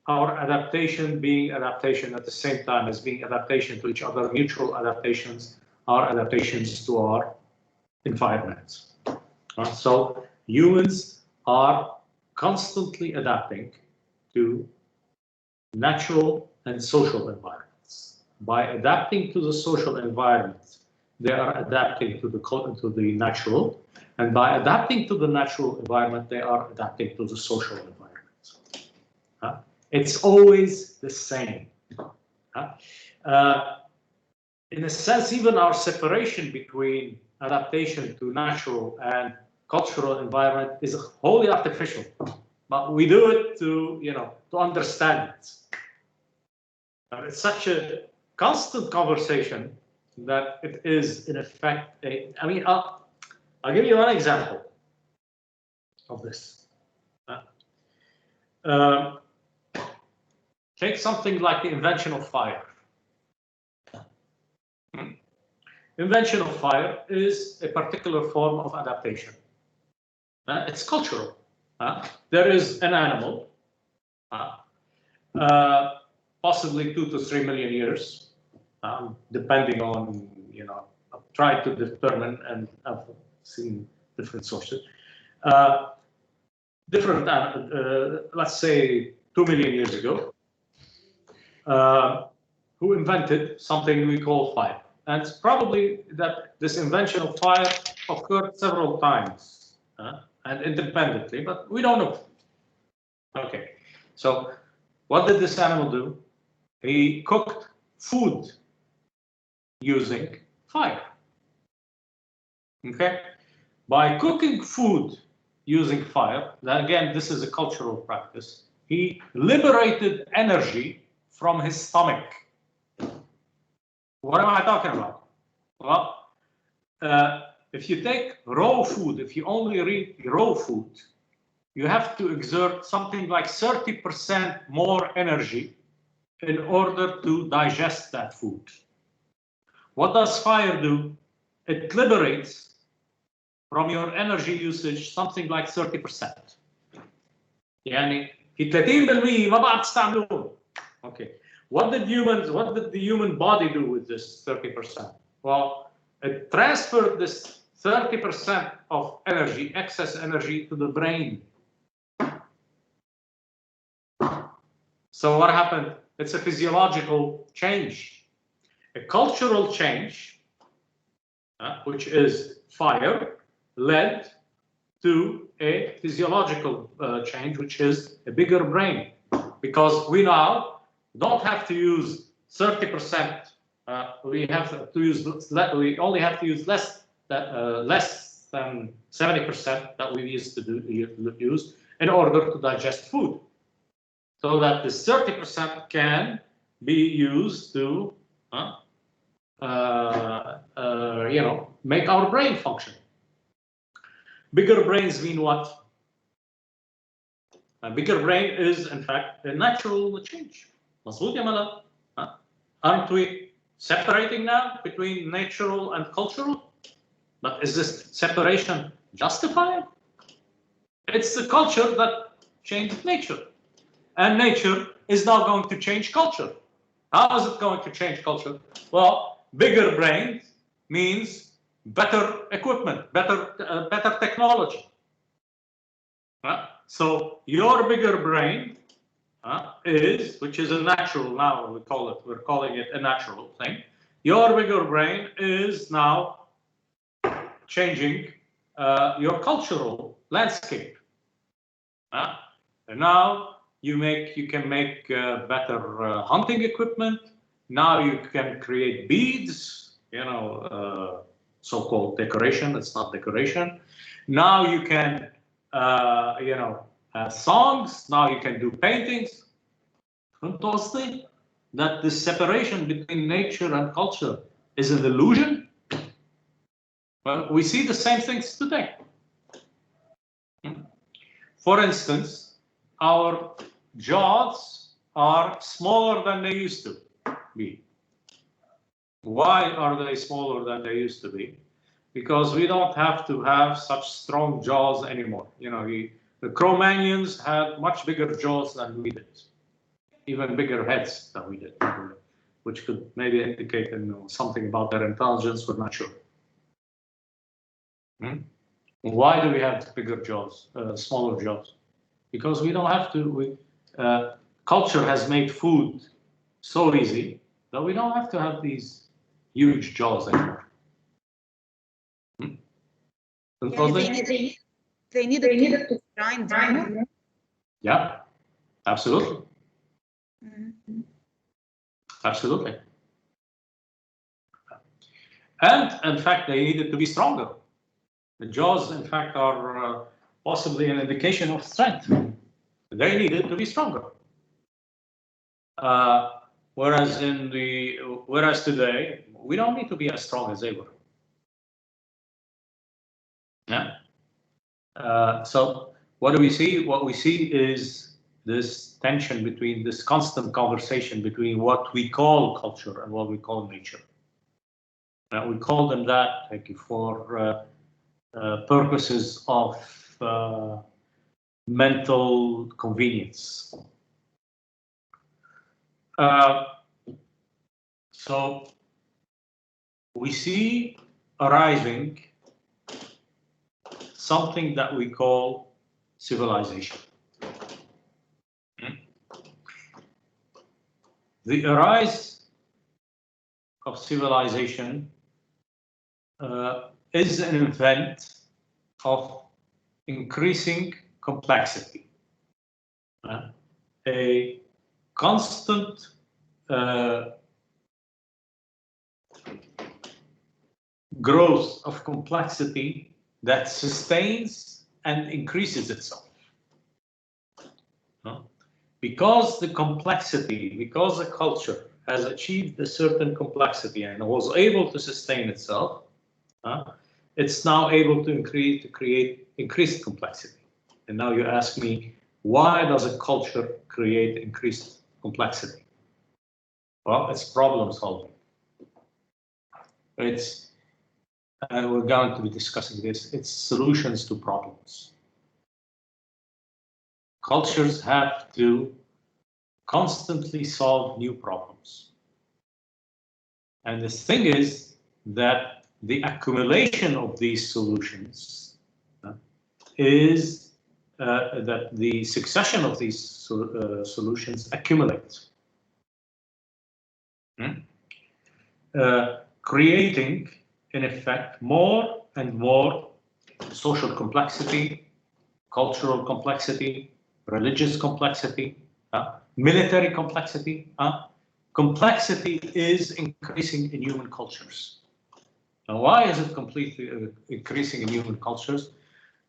our adaptation being adaptation at the same time as being adaptation to each other, mutual adaptations are adaptations to our environments. So humans are constantly adapting to natural and social environments. By adapting to the social environment, they are adapting to the natural, and by adapting to the natural environment, they are adapting to the social environment. It's always the same. In a sense, even our separation between adaptation to natural and cultural environment is wholly artificial, but we do it to, to understand it. And it's such a constant conversation that it is, in effect, I'll give you one example of this. Take something like the invention of fire. Invention of fire is a particular form of adaptation. It's cultural. There is an animal, possibly 2 to 3 million years, depending on, I've tried to determine, and I've seen different sources. Let's say 2 million years ago, who invented something we call fire. And it's probably that this invention of fire occurred several times and independently, but we don't know. Okay, so what did this animal do? He cooked food using fire. Okay, by cooking food using fire, again, this is a cultural practice, he liberated energy from his stomach. What am I talking about? Well, if you take raw food, if you only eat raw food, you have to exert something like 30% more energy in order to digest that food. What does fire do? It liberates from your energy usage something like 30%. يعني في 30% ما بعد تستعملوه. Okay. What did the human body do with this 30%? Well, it transferred this 30% of energy, excess energy, to the brain. So what happened? It's a physiological change. A cultural change, which is fire, led to a physiological change, which is a bigger brain. Because we now don't have to use 30%. We only have to use less than 70% that we used to use in order to digest food, so that this 30% can be used to, make our brain function. Bigger brains mean what? A bigger brain is, in fact, a natural change. مظبوط يا ملا؟ Aren't we separating now between natural and cultural? But is this separation justified? It's the culture that changed nature. And nature is now going to change culture. How is it going to change culture? Well, bigger brains means better equipment, better technology. So your bigger brain which is a natural, now we're calling it a natural thing. Your bigger brain is now changing your cultural landscape. And now you can make better hunting equipment. Now you can create beads, so-called decoration. It's not decoration. Now you can, songs. Now you can do paintings. That the separation between nature and culture is an illusion. Well, we see the same things today. For instance, our jaws are smaller than they used to be. Why are they smaller than they used to be? Because we don't have to have such strong jaws anymore. The Cro-Magnons had much bigger jaws than we did, even bigger heads than we did, which could maybe indicate something about their intelligence. We're not sure. Why do we have bigger jaws, smaller jaws? Because we don't have to. Culture has made food so easy that we don't have to have these huge jaws anymore. They needed to grind down. Yeah, absolutely. Absolutely. And in fact, they needed to be stronger. The jaws, in fact, are possibly an indication of strength. They needed to be stronger. Whereas today, we don't need to be as strong as they were. Yeah. So what do we see? What we see is this tension between this constant conversation between what we call culture and what we call nature. We call them that, thank you, for purposes of mental convenience. So we see arising something that we call civilization. The arise of civilization is an event of increasing complexity, a constant growth of complexity that sustains and increases itself. Because the complexity, because the culture has achieved a certain complexity and was able to sustain itself, it's now able to create increased complexity. And now you ask me, why does a culture create increased complexity? Well, it's problem solving. And we're going to be discussing this, it's solutions to problems. Cultures have to constantly solve new problems. And the thing is that the accumulation of these solutions is that the succession of these solutions accumulates, creating, in effect, more and more social complexity, cultural complexity, religious complexity, military complexity. Complexity is increasing in human cultures. Now, why is it completely increasing in human cultures?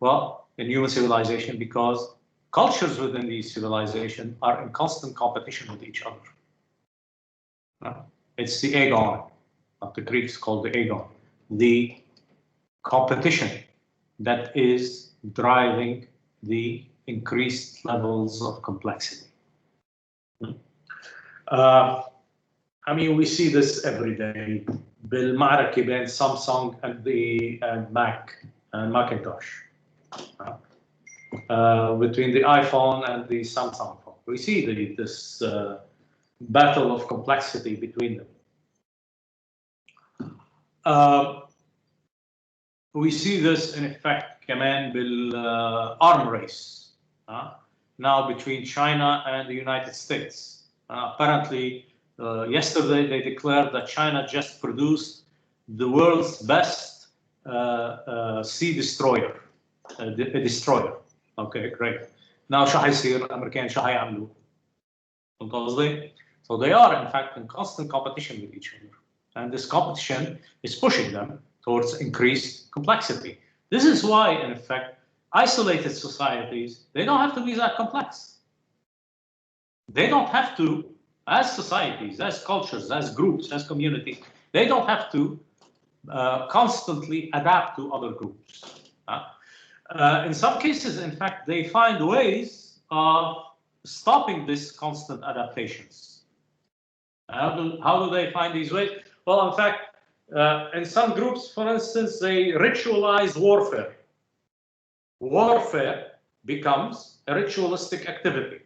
Well, in human civilization, because cultures within these civilizations are in constant competition with each other. It's the agon, what the Greeks called the agon, the competition that is driving the increased levels of complexity. I mean, we see this every day. بالمعركة بين Samsung and Macintosh. Between the iPhone and the Samsung phone. We see this battle of complexity between them. We see this in effect كمان بالarm race now between China and the United States. Apparently, yesterday they declared that China just produced the world's best sea destroyer, a destroyer. Okay, great. Now شو حيصير؟ الأمريكان شو حيعملوا؟ فهمت قصدي؟ So they are in fact in constant competition with each other, and this competition is pushing them towards increased complexity. This is why, in effect, isolated societies, they don't have to be that complex. They don't have to, as societies, as cultures, as groups, as communities, they don't have to constantly adapt to other groups. In some cases, in fact, they find ways of stopping this constant adaptations. How do they find these ways? Well, in fact, in some groups, for instance, they ritualize warfare. Warfare becomes a ritualistic activity.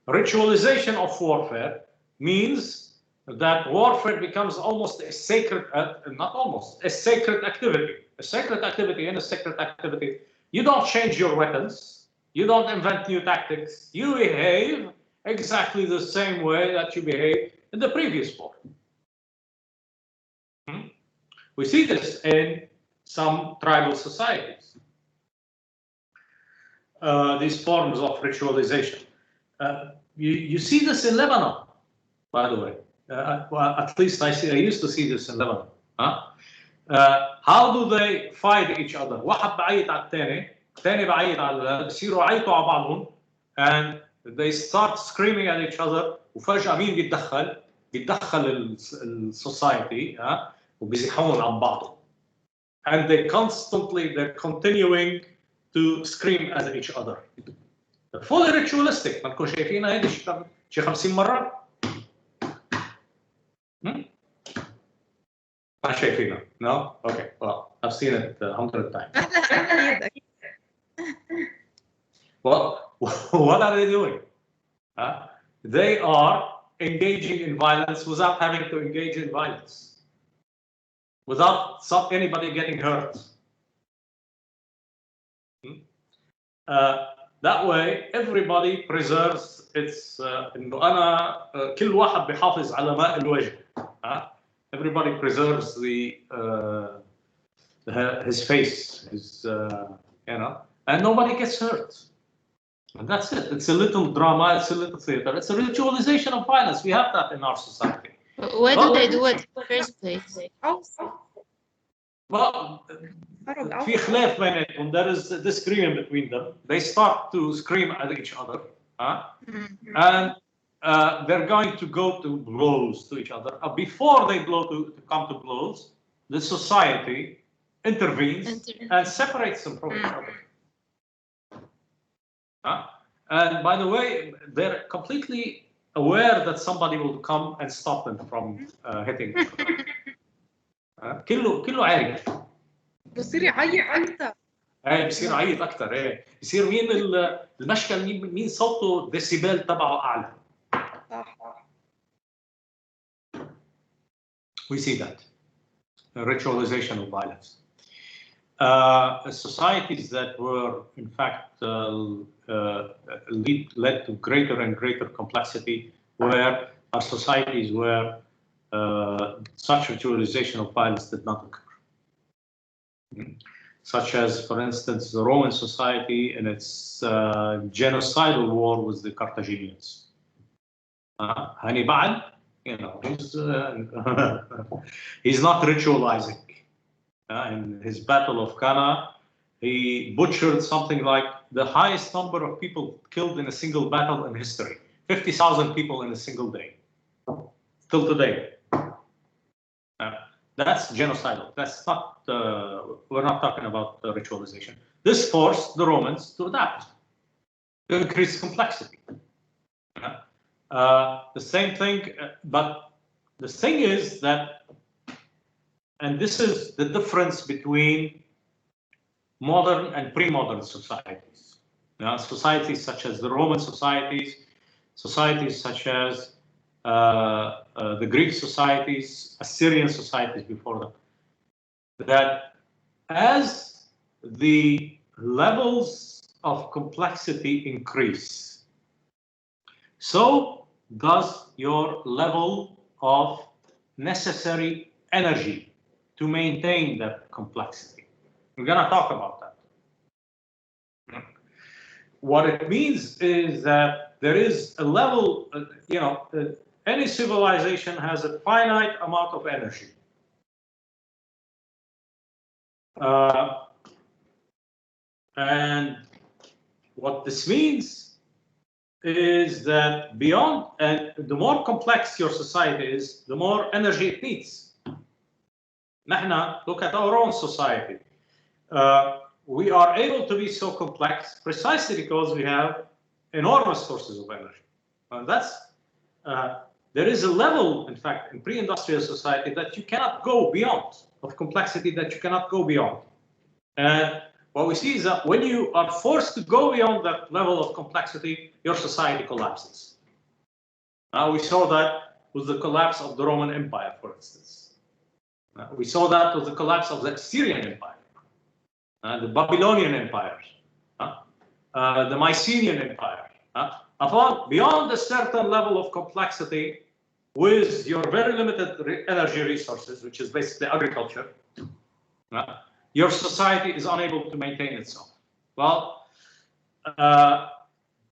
Ritualization of warfare means that warfare becomes almost a sacred, not almost, a sacred activity. A sacred activity and a sacred activity. You don't change your weapons. You don't invent new tactics. You behave exactly the same way that you behaved in the previous war. We see this in some tribal societies. These forms of ritualization. You see this in Lebanon, by the way. Well, at least I used to see this in Lebanon. how do they fight each other؟ واحد بعيط على الثاني بعيط على بصيروا يعيطوا على بعضهم and they start screaming at each other وفجأة مين بيتدخل السوسايتي وبيزحون عن بعضهم and they're continuing to scream at each other. fully ritualistic. ما تكون شايفينها هيدي شي 50 مرة؟ ما شايفينها. No? Okay. Well, I've seen it 100 times. Well, what are they doing? They are engaging in violence without having to engage in violence, without anybody getting hurt. That way, everybody preserves its. إنه أنا كل واحد بيحافظ على ماء الوجه. Everybody preserves his face, and nobody gets hurt. And that's it. It's a little drama. It's a little theater. It's a ritualization of violence. We have that in our society. Why do they do it in the first place? Well, في خلاف بيناتهم. There is a disagreement between them. They start to scream at each other, and they're going to go to blows to each other. Before they come to blows, the society intervenes and separates them from each other. And by the way, they're completely aware that somebody will come and stop them from hitting each other. كله عارف. بصير يعيط اكثر. بصير يعيط اكثر. بصير مين المشكل مين صوته ديسيبل تبعه اعلى. We see that ritualization of violence. Societies that were, in fact, led to greater and greater complexity are societies where such ritualization of violence did not occur. Such as, for instance, the Roman society and its genocidal war with the Carthaginians. Hannibal, he's not ritualizing. In his Battle of Cana, he butchered something like the highest number of people killed in a single battle in history. 50,000 people in a single day. Till today. That's genocidal. That's not, we're not talking about ritualization. This forced the Romans to adapt, to increase complexity. The same thing, but the thing is that, and this is the difference between modern and pre-modern societies. Societies such as the Roman societies, societies such as the Greek societies, Assyrian societies before them, that as the levels of complexity increase, so does your level of necessary energy to maintain that complexity. We're going to talk about that. What it means is that there is a level, any civilization has a finite amount of energy. And what this means is that beyond, and the more complex your society is, the more energy it needs. Look at our own society. We are able to be so complex precisely because we have enormous sources of energy. And there is a level, in fact, in pre-industrial society that you cannot go beyond, of complexity that you cannot go beyond. And what we see is that when you are forced to go beyond that level of complexity, your society collapses. We saw that with the collapse of the Roman Empire, for instance. We saw that with the collapse of the Assyrian Empire, the Babylonian Empire, the Mycenaean Empire. Beyond a certain level of complexity, with your very limited energy resources, which is basically agriculture, your society is unable to maintain itself. Well,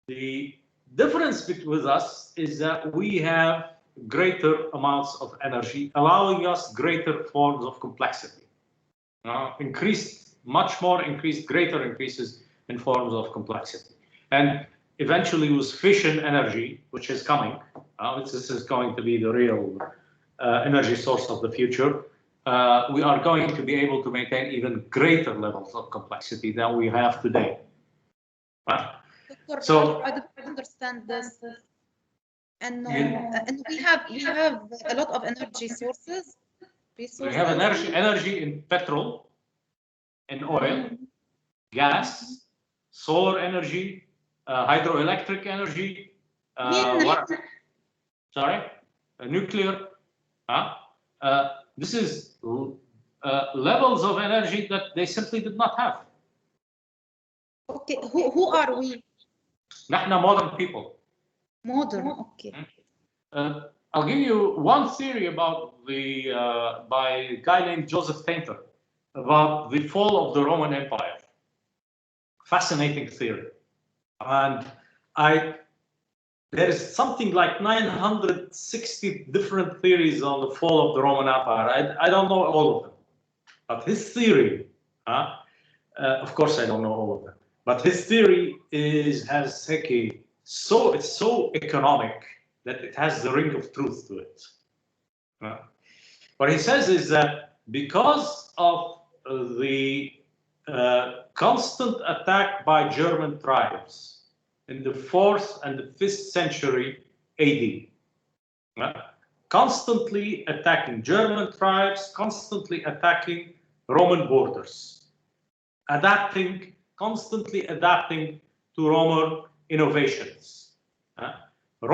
the difference with us is that we have greater amounts of energy, allowing us greater forms of complexity. greater increases in forms of complexity. And eventually with fission energy, which is coming, this is going to be the real energy source of the future, we are going to be able to maintain even greater levels of complexity than we have today. So I don't understand this. And we have a lot of energy sources. We have energy in petrol, in oil, gas, solar energy, hydroelectric energy, nuclear. This is levels of energy that they simply did not have. Okay, who are we? نحن modern people. Modern, okay. I'll give you one theory about by a guy named Joseph Tainter about the fall of the Roman Empire. Fascinating theory. And there is something like 960 different theories on the fall of the Roman Empire. I don't know all of them, but his theory, of course I don't know all of them, but his theory has it's so economic that it has the ring of truth to it. What he says is that because of the constant attack by German tribes in the 4th and the 5th century AD, constantly attacking German tribes, constantly attacking Roman borders, constantly adapting to Roman innovations.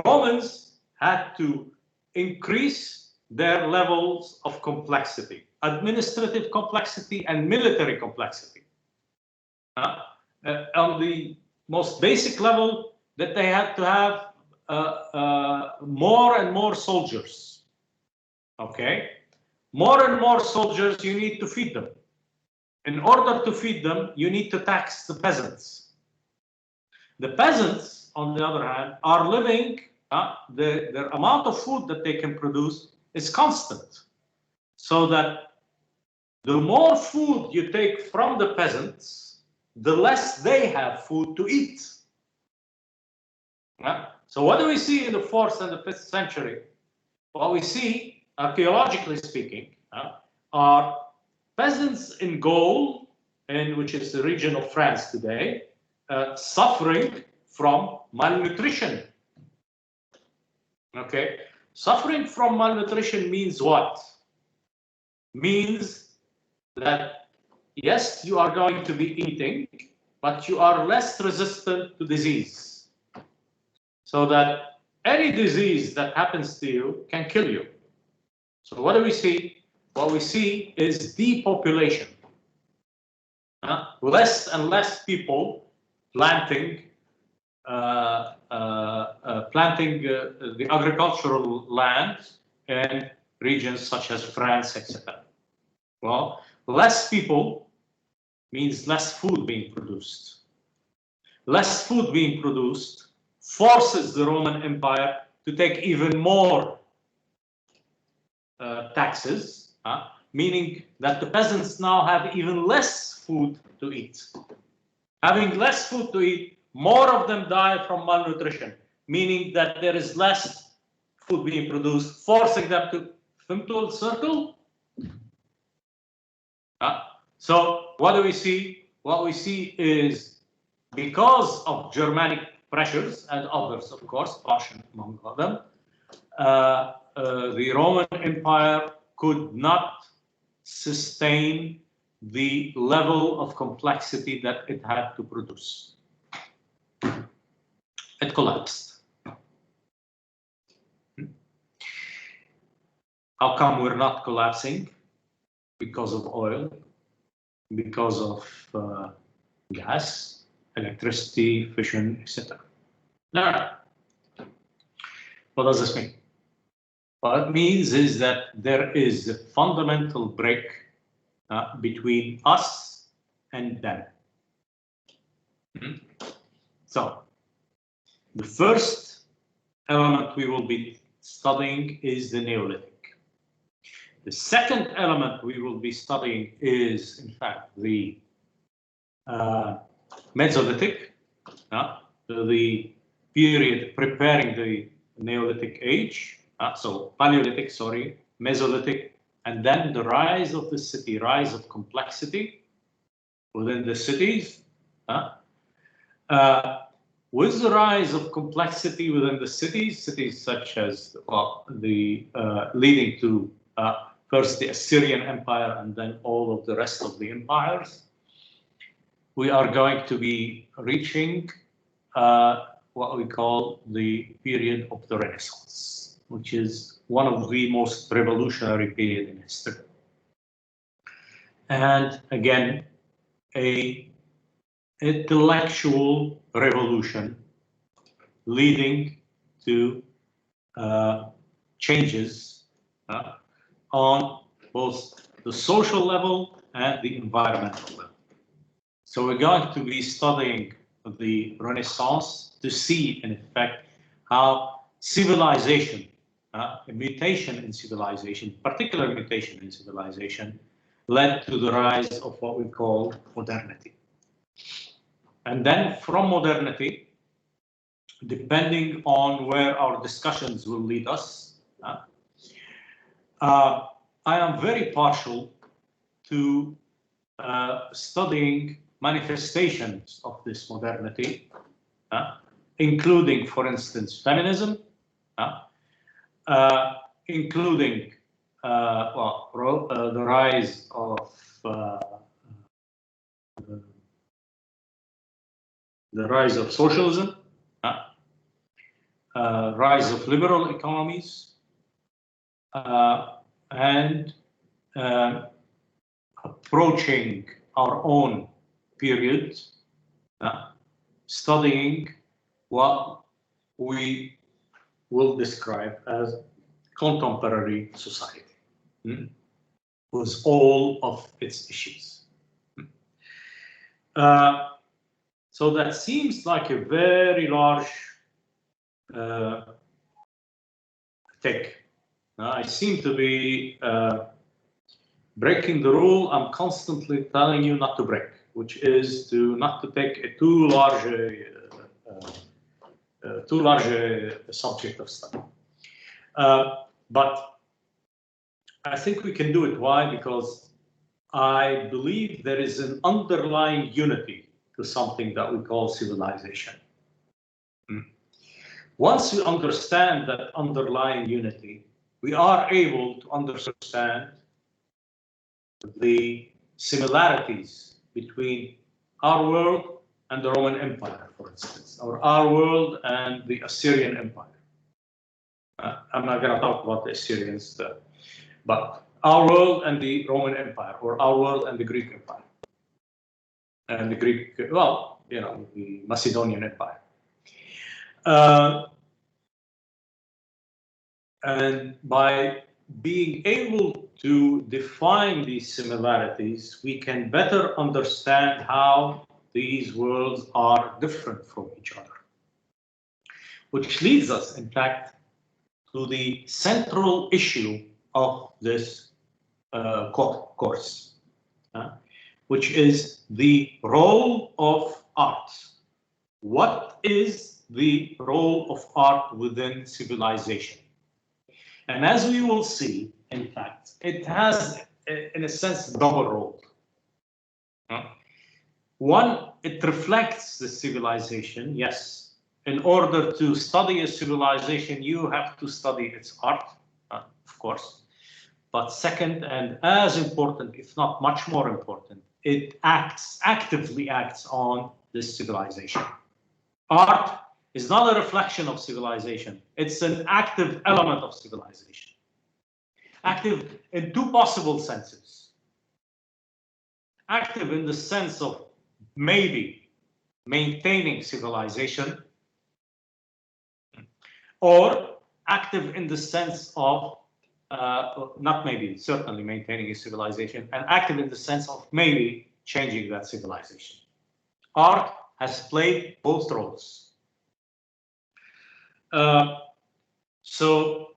Romans had to increase their levels of complexity, administrative complexity and military complexity. On the most basic level, that they had to have more and more soldiers. Okay, more and more soldiers, you need to feed them. In order to feed them, you need to tax the peasants. The peasants, on the other hand, are living, the amount of food that they can produce is constant. So that the more food you take from the peasants, the less they have food to eat. So what do we see in the 4th and the 5th century? What we see, archaeologically speaking, are peasants in Gaul, which is the region of France today, suffering from malnutrition. Okay, suffering from malnutrition means what? Means that yes, you are going to be eating, but you are less resistant to disease. So that any disease that happens to you can kill you. So what do we see? What we see is depopulation. Less and less people planting the agricultural land in regions such as France, etc. Well, less people means less food being produced. Less food being produced forces the Roman Empire to take even more taxes, meaning that the peasants now have even less food to eat. Having less food to eat, more of them die from malnutrition, meaning that there is less food being produced, forcing them to come to a circle. So what do we see? What we see is, because of Germanic pressures and others, of course, Russian among them, the Roman Empire could not sustain the level of complexity that it had to produce. It collapsed. How come we're not collapsing? Because of oil, because of gas, electricity, fission, etc. No. What does this mean? What it means is that there is a fundamental break between us and them. So, the first element we will be studying is the Neolithic. The second element we will be studying is, in fact, the Mesolithic, the period preparing the Neolithic age, so Paleolithic, sorry, Mesolithic, and then the rise of the city, rise of complexity within the cities. With the rise of complexity within the cities such as leading to first the Assyrian Empire and then all of the rest of the empires, we are going to be reaching what we call the period of the Renaissance, which is one of the most revolutionary periods in history. And again, an intellectual revolution leading to changes on both the social level and the environmental level. So we're going to be studying the Renaissance to see, in effect, how civilization, a mutation in civilization, particular mutation in civilization, led to the rise of what we call modernity. And then from modernity, depending on where our discussions will lead us, I am very partial to studying manifestations of this modernity, including, for instance, feminism, including the rise of socialism, rise of liberal economies, and approaching our own period, studying what we will describe as contemporary society, with all of its issues. So that seems like a very large take. I seem to be breaking the rule I'm constantly telling you not to break, which is not to take a too large a subject of study. But I think we can do it. Why? Because I believe there is an underlying unity to something that we call civilization. Once we understand that underlying unity, we are able to understand the similarities between our world and the Roman Empire, for instance, or our world and the Assyrian Empire. I'm not going to talk about the Assyrians, but our world and the Roman Empire, or our world and the Greek Empire, and the Greek, well, you know, the Macedonian Empire. And by being able to define these similarities, we can better understand how these worlds are different from each other. Which leads us, in fact, to the central issue of this course, which is the role of art. What is the role of art within civilization? And as we will see, in fact, it has, in a sense, double role. One, it reflects the civilization, yes. In order to study a civilization, you have to study its art, of course. But second, and as important, if not much more important, it actively acts on this civilization. Art is not a reflection of civilization. It's an active element of civilization. Active in two possible senses. Active in the sense of maybe maintaining civilization, or active in the sense of, not maybe, certainly maintaining a civilization, and active in the sense of maybe changing that civilization. Art has played both roles. So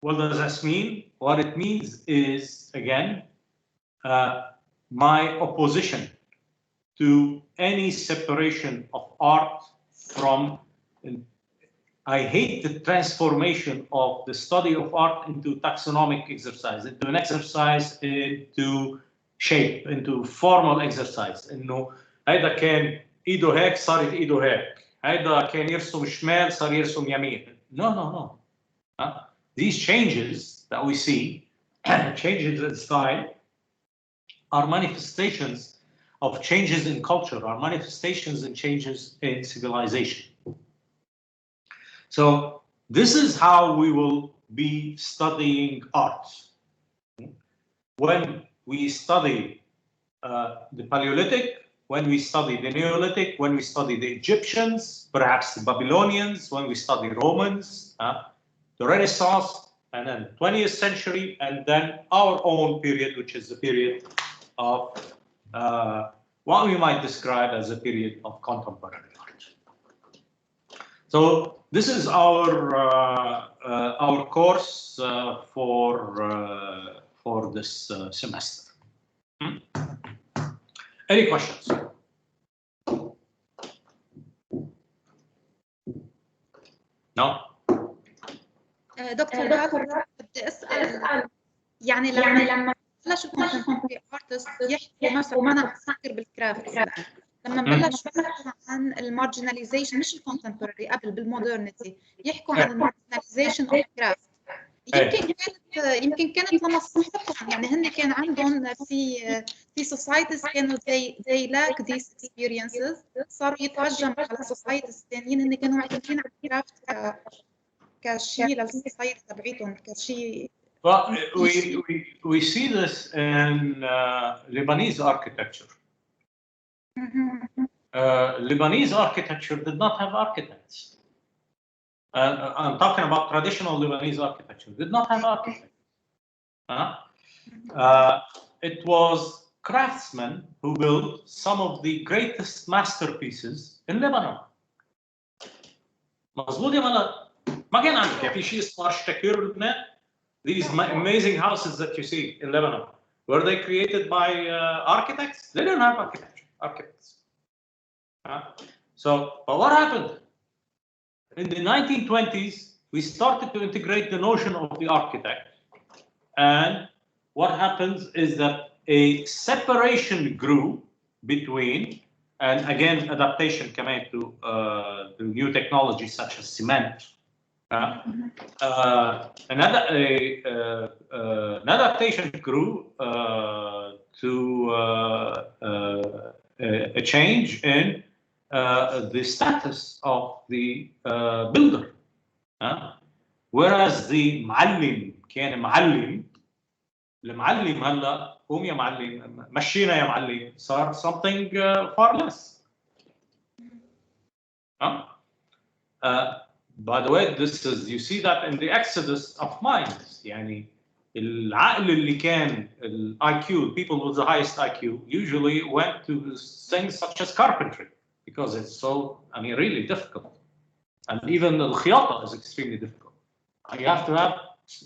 What does this mean? What it means is, again, my opposition to any separation of art from. I hate the transformation of the study of art into taxonomic exercise, into an exercise into shape, into formal exercise. إنه هيدا كان إيده هيك صارت إيده هيك. هيدا كان يرسم شمال صار يرسم يمين. No. These changes that we see, changes in style, are manifestations of changes in culture, are manifestations and changes in civilization. So this is how we will be studying art. When we study the Paleolithic, when we study the Neolithic, when we study the Egyptians, perhaps the Babylonians, when we study Romans, the Renaissance, and then 20th century, and then our own period, which is the period of what we might describe as a period of contemporary art. So this is our course for this semester. Any questions? No. دكتور بدي اسال يعني لما بلشوا الكونتمبوراري ارتست يحكوا مثلا انا بفكر بالكرافت لما بلشوا عن المارجناليزيشن مش الكونتمبوراري قبل بالمودرنيتي يحكوا عن المارجناليزيشن اوف كرافت يمكن كانت لمصلحتهم يعني هن كان عندهم في سوسايتيز كانوا they lack these experiences صاروا يتهجموا على سوسايتيز ثانيين هن كانوا معتمدين على الكرافت كشيء للسوسايتي تبعيتهم كشيء. Well, we see this in Lebanese architecture. Lebanese architecture did not have architects. I'm talking about traditional Lebanese architecture. Did not have architects. It was craftsmen who built some of the greatest masterpieces in Lebanon. مظبوط يا ملا؟ ما كان عندك في شيء اسمه architecture بلبنان. These amazing houses that you see in Lebanon, were they created by architects? They didn't have architects. But what happened? In the 1920s, we started to integrate the notion of the architect. And what happens is that a separation grew between, and again, adaptation coming to new technologies such as cement. An adaptation grew to a change in the status of the builder. Whereas the معلم كان معلم المعلم هلا قوم يا معلم مشينا يا معلم صار something far less. By the way, this is you see that in the exodus of minds. يعني العقل اللي كان IQ, people with the highest IQ usually went to things such as carpentry because it's so, really difficult. And even الخياطة is extremely difficult. You have to have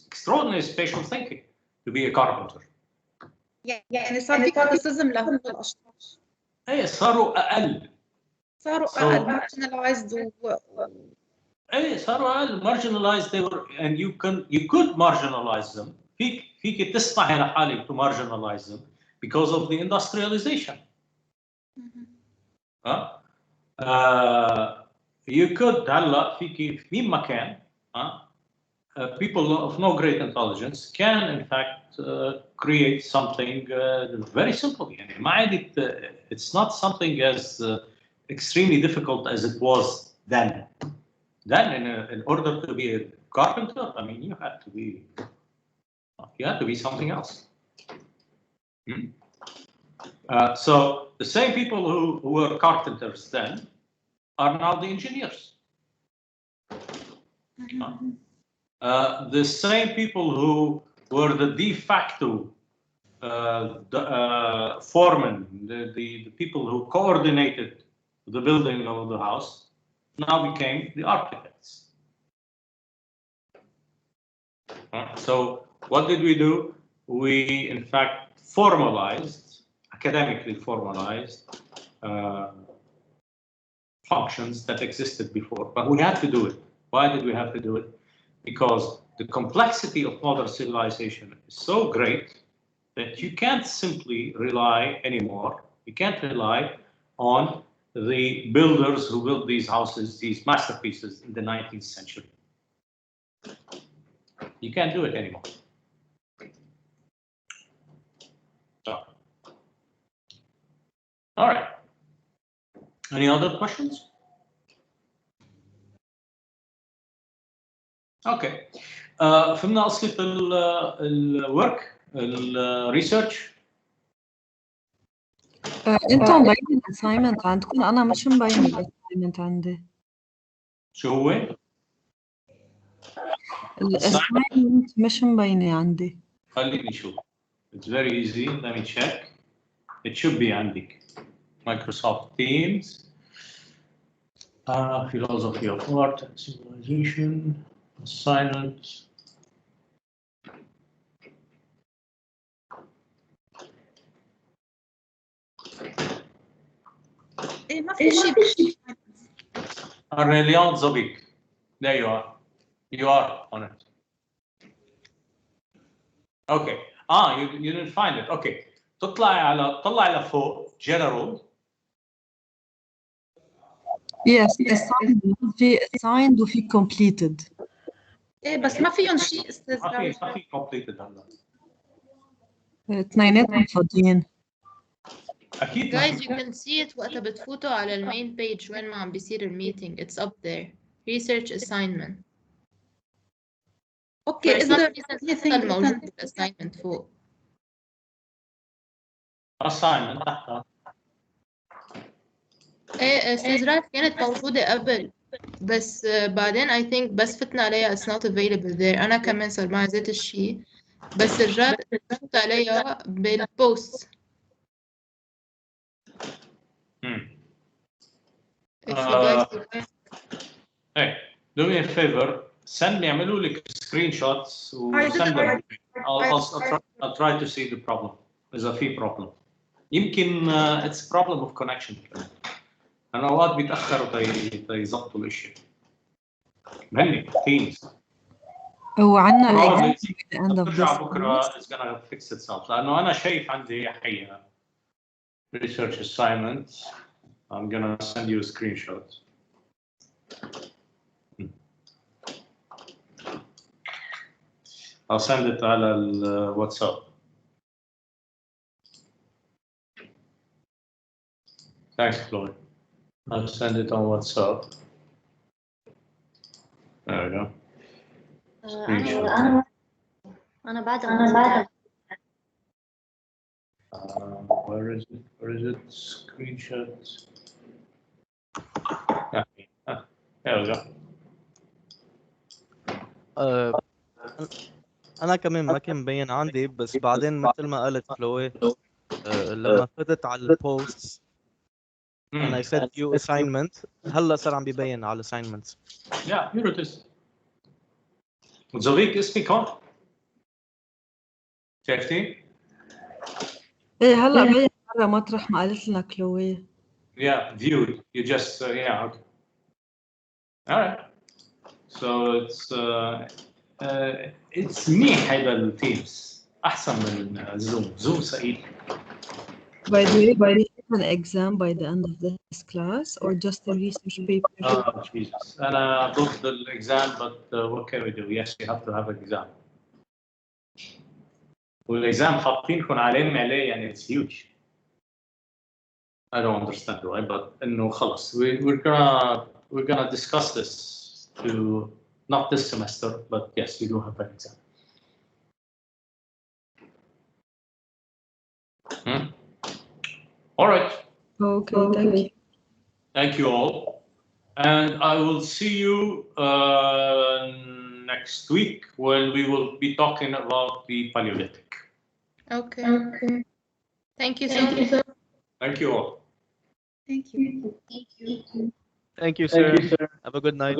extraordinary spatial thinking to be a carpenter. يعني صار في criticism لهم الأشخاص. إيه صاروا أقل. marginalized ايه صاروا اقل marginalized they were, and you could marginalize them. فيك تسمحي لحالك to marginalize them because of the industrialization. You could هلا فيك في مين ما كان people of no great intelligence can in fact create something very simple. يعني ما عاد it's not something as extremely difficult as it was then. Then, in order to be a carpenter, you had to be something else. So the same people who were carpenters then are now the engineers. The same people who were the de facto foremen, the people who coordinated the building of the house, now became the architects. So what did we do? We, in fact, academically formalized functions that existed before, but we had to do it. Why did we have to do it? Because the complexity of modern civilization is so great that you can't simply rely anymore. You can't rely on the builders who built these houses, these masterpieces in the 19th century. You can't do it anymore. So, all right. Any other questions? Okay. فهمنا قصة الورك الريسيرش. انتم مبين الاساينمنت عندكم، انا مش مبين الاساينمنت عندي. شو هو؟ الاساينمنت مش مبينة عندي. خليني اشوف. It's very easy. Let me check. It should be عندك. Microsoft Teams. Philosophy of Art and Civilization. Assignment. ما في شيء. Arnelian Zabik. There you are. You are on it. Okay. You didn't find it. Okay. طلع لفوق general. Yes, assigned. في assigned وفي completed. بس ما فيهم شيء استاذ. ما في completed هلا. اثنيناتهم فاضيين. أكيد. Guys, you can see it وقتها بتفوتوا على المين page وين ما عم بيصير الميتينج. It's up there. Research assignment. اوكي إذا الموجود بالassignment فوق. assignment تحتها. ايه استاذ رائف كانت موجودة قبل بس بعدين I think بس فتنا عليها it's not available there. أنا كمان صار معي ذات الشيء بس رجعت فت عليها بالبوست. Hey, do me a favor. Send me. اعملوا لك screen shots وsend them. I'll try to see the problem. إذا في problem. يمكن it's problem of connection. أنا أوقات بيتأخروا تيظبطوا الأشياء. مهني Teams. هو عندنا the end of ترجع this بكرة it's gonna fix itself. لأنه أنا شايف عندي حقيقة research assignment. I'm gonna send you a screenshot. I'll send it على WhatsApp. Thanks, Chloe. I'll send it on WhatsApp. There we go. أنا بعد where is it? Where is it? Screenshot. There we go. أنا كمان ما كان مبين عندي بس بعدين مثل ما قالت كلوي لما فتت على البوست and I said view assignment هلا صار عم بيبين على assignments. Yeah, here it is. زويك اسمك هون. شايفتي؟ ايه هلا بين مرة مطرح ما قالت لنا كلوي. Yeah, viewed. You just yeah. Okay. All right. So it's منيح هيدا التيمز أحسن من زوم. زوم سئيل. By the way, do we have an exam by the end of this class or just a research paper? Oh, Jesus. أنا ضد الإكزام but what can we do? Yes, you have to have an exam. والإكزام حاطينكم عليه يعني it's huge. I don't understand why, but إنه خلص we're gonna discuss this to not this semester, but yes, you do have an exam. All right. Okay, thank you. Thank you all. And I will see you next week when we will be talking about the Paleolithic. Okay. Thank you so much. Thank you all. Thank you. Thank you, sir. Have a good night.